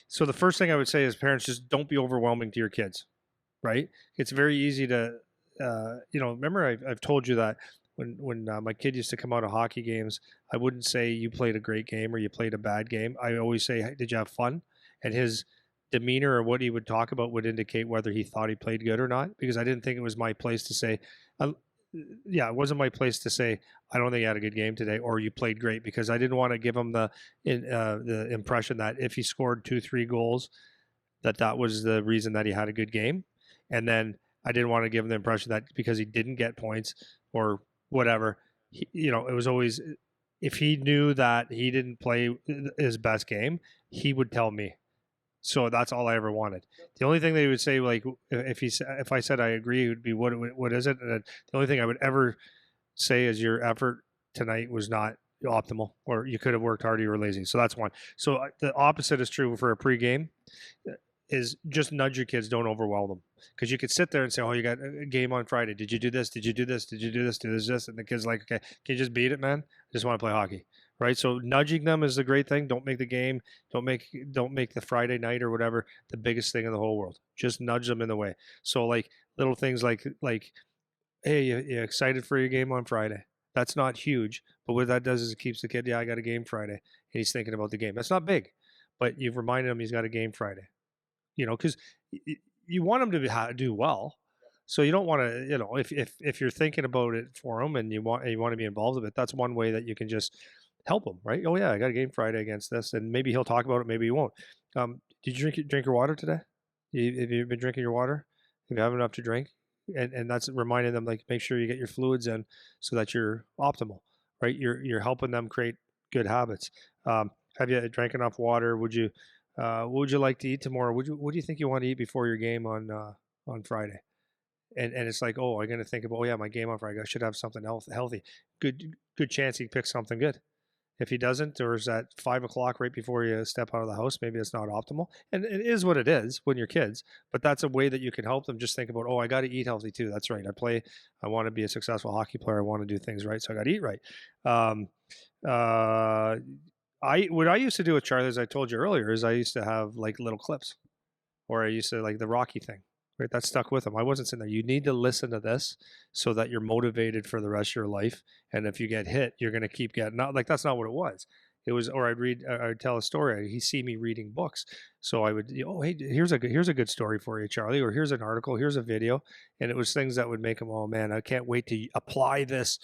so the first thing I would say is parents, just don't be overwhelming to your kids, right? It's very easy to remember I've told you that. When my kid used to come out of hockey games, I wouldn't say you played a great game or you played a bad game. I always say, hey, did you have fun? And his demeanor or what he would talk about would indicate whether he thought he played good or not, because I didn't think it was my place to say, it wasn't my place to say, I don't think you had a good game today or you played great, because I didn't want to give him the impression that if he scored 2-3 goals, that was the reason that he had a good game. And then I didn't want to give him the impression that because he didn't get points or whatever, it was always, if he knew that he didn't play his best game, he would tell me. So that's all I ever wanted. The only thing that he would say, like if I said I agree, it would be, what is it? And the only thing I would ever say is, your effort tonight was not optimal, or you could have worked harder, you were lazy. So that's one. So the opposite is true for a pregame. is just nudge your kids. Don't overwhelm them, because you could sit there and say, "Oh, you got a game on Friday. Did you do this? Did you do this? Did you do this? Do this?" And the kid's like, "Okay, can you just beat it, man? I just want to play hockey." Right? So nudging them is a great thing. Don't make the game, don't make the Friday night or whatever the biggest thing in the whole world. Just nudge them in the way. So like little things like hey, you excited for your game on Friday? That's not huge, but what that does is it keeps the kid, yeah, I got a game Friday, and he's thinking about the game. That's not big, but you've reminded him he's got a game Friday. Because you want him to do well. So you don't want to, if you're thinking about it for him and you want to be involved with it, that's one way that you can just help him, right? Oh yeah, I got a game Friday against this, and maybe he'll talk about it, maybe he won't. Did you drink your water today? Have you been drinking your water? If you have enough to drink, and that's reminding them, like, make sure you get your fluids in so that you're optimal, right? You're helping them create good habits. Have you drank enough water? What would you like to eat tomorrow? What do you think you want to eat before your game on Friday? And it's like, oh, I'm going to think about, oh yeah, my game on Friday, I should have something healthy. Good chance he picks something good. If he doesn't, or is at 5 o'clock right before you step out of the house, maybe it's not optimal. And it is what it is when you're kids, but that's a way that you can help them just think about, oh, I got to eat healthy too. That's right. I want to be a successful hockey player. I want to do things right. So I got to eat right. What I used to do with Charlie, as I told you earlier, is I used to have like little clips, or I used to like the Rocky thing, right? That stuck with him. I wasn't sitting there. You need to listen to this so that you're motivated for the rest of your life. And if you get hit, you're going to keep getting, not like, that's not what it was. It was, or I'd tell a story. He'd see me reading books. So I would, oh, hey, here's a good story for you, Charlie, or here's an article, here's a video. And it was things that would make him, oh man, I can't wait to apply this,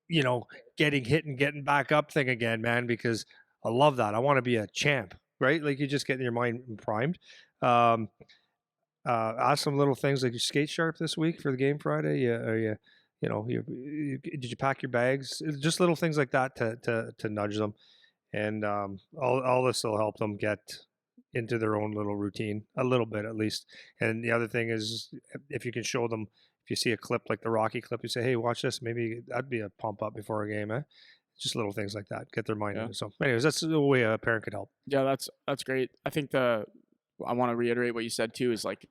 getting hit and getting back up thing again, man, because I love that. I want to be a champ, right? Like, you just get your mind primed. Ask some little things like, you skate sharp this week for the game Friday. Did you pack your bags? Just little things like that to nudge them, and all this will help them get into their own little routine a little bit at least. And the other thing is, if you can show them, if you see a clip like the Rocky clip, you say, hey, watch this. Maybe that'd be a pump up before a game, eh? Just little things like that, get their mind in it. So anyways, that's the way a parent could help. Yeah, that's great. I think I want to reiterate what you said too, is like,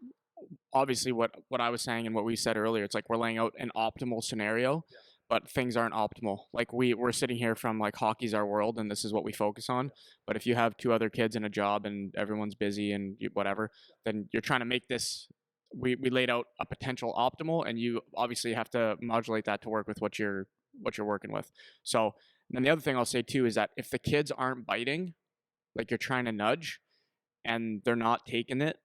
obviously what I was saying and what we said earlier, it's like we're laying out an optimal scenario, but things aren't optimal. Like we're sitting here from like, hockey's our world and this is what we focus on. But if you have 2 other kids in a job and everyone's busy and whatever, then you're trying to make this, we laid out a potential optimal, and you obviously have to modulate that to work with what you're working with. So, and then the other thing I'll say too is that if the kids aren't biting, like you're trying to nudge and they're not taking it,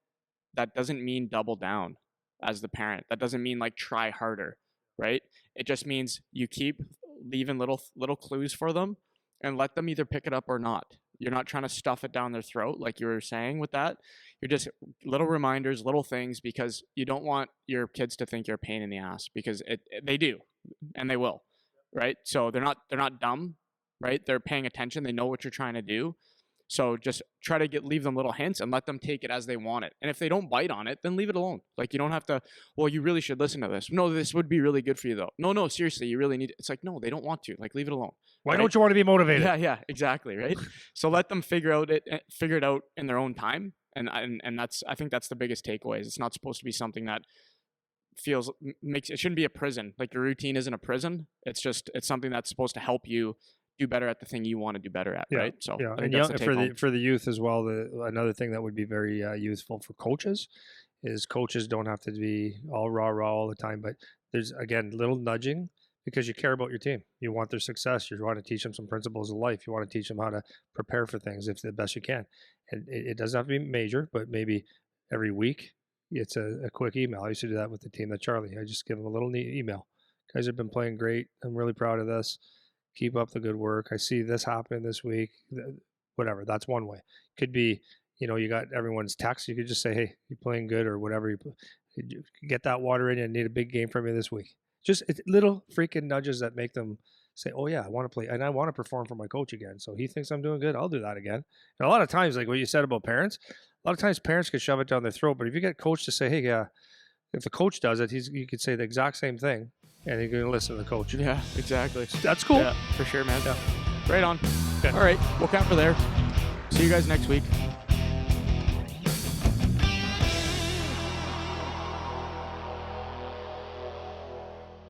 that doesn't mean double down as the parent. That doesn't mean like try harder, right? It just means you keep leaving little clues for them and let them either pick it up or not. You're not trying to stuff it down their throat like you were saying with that. You're just little reminders, little things, because you don't want your kids to think you're a pain in the ass, because they do, and they will, right? So they're not dumb, right? They're paying attention. They know what you're trying to do. So just try to leave them little hints and let them take it as they want it. And if they don't bite on it, then leave it alone. Like, you don't have to, well, you really should listen to this. No, this would be really good for you though. No, seriously, you really need it. It's like, no, they don't want to. Like, leave it alone. Why don't you want to be motivated? Yeah, exactly, right? So let them figure it out in their own time. And I think that's the biggest takeaway. Is it's not supposed to be something that it shouldn't be a prison. Like, your routine isn't a prison. It's something that's supposed to help you do better at the thing you want to do better at, right? So yeah, and for the youth as well, another thing that would be very useful for coaches is coaches don't have to be all rah all the time, but there's, again, little nudging, because you care about your team. You want their success. You want to teach them some principles of life. You want to teach them how to prepare for things if the best you can. And it doesn't have to be major, but maybe every week it's a quick email. I used to do that with the team at Charlie. I just give them a little neat email. You guys have been playing great. I'm really proud of this. Keep up the good work. I see this happen this week. Whatever. That's one way. Could be, you got everyone's text. You could just say, hey, you're playing good, or whatever. You get that water in. I need a big game from you this week. Just little freaking nudges that make them say, oh yeah, I want to play and I want to perform for my coach again. So he thinks I'm doing good. I'll do that again. And a lot of times, like what you said about parents, a lot of times parents could shove it down their throat. But if you get coach to say, hey, yeah, if the coach does it, you could say the exact same thing, and you're going to listen to the coach. Yeah, exactly. That's cool. Yeah, for sure, man. Yeah. Right on. Good. All right, we'll count for there. See you guys next week.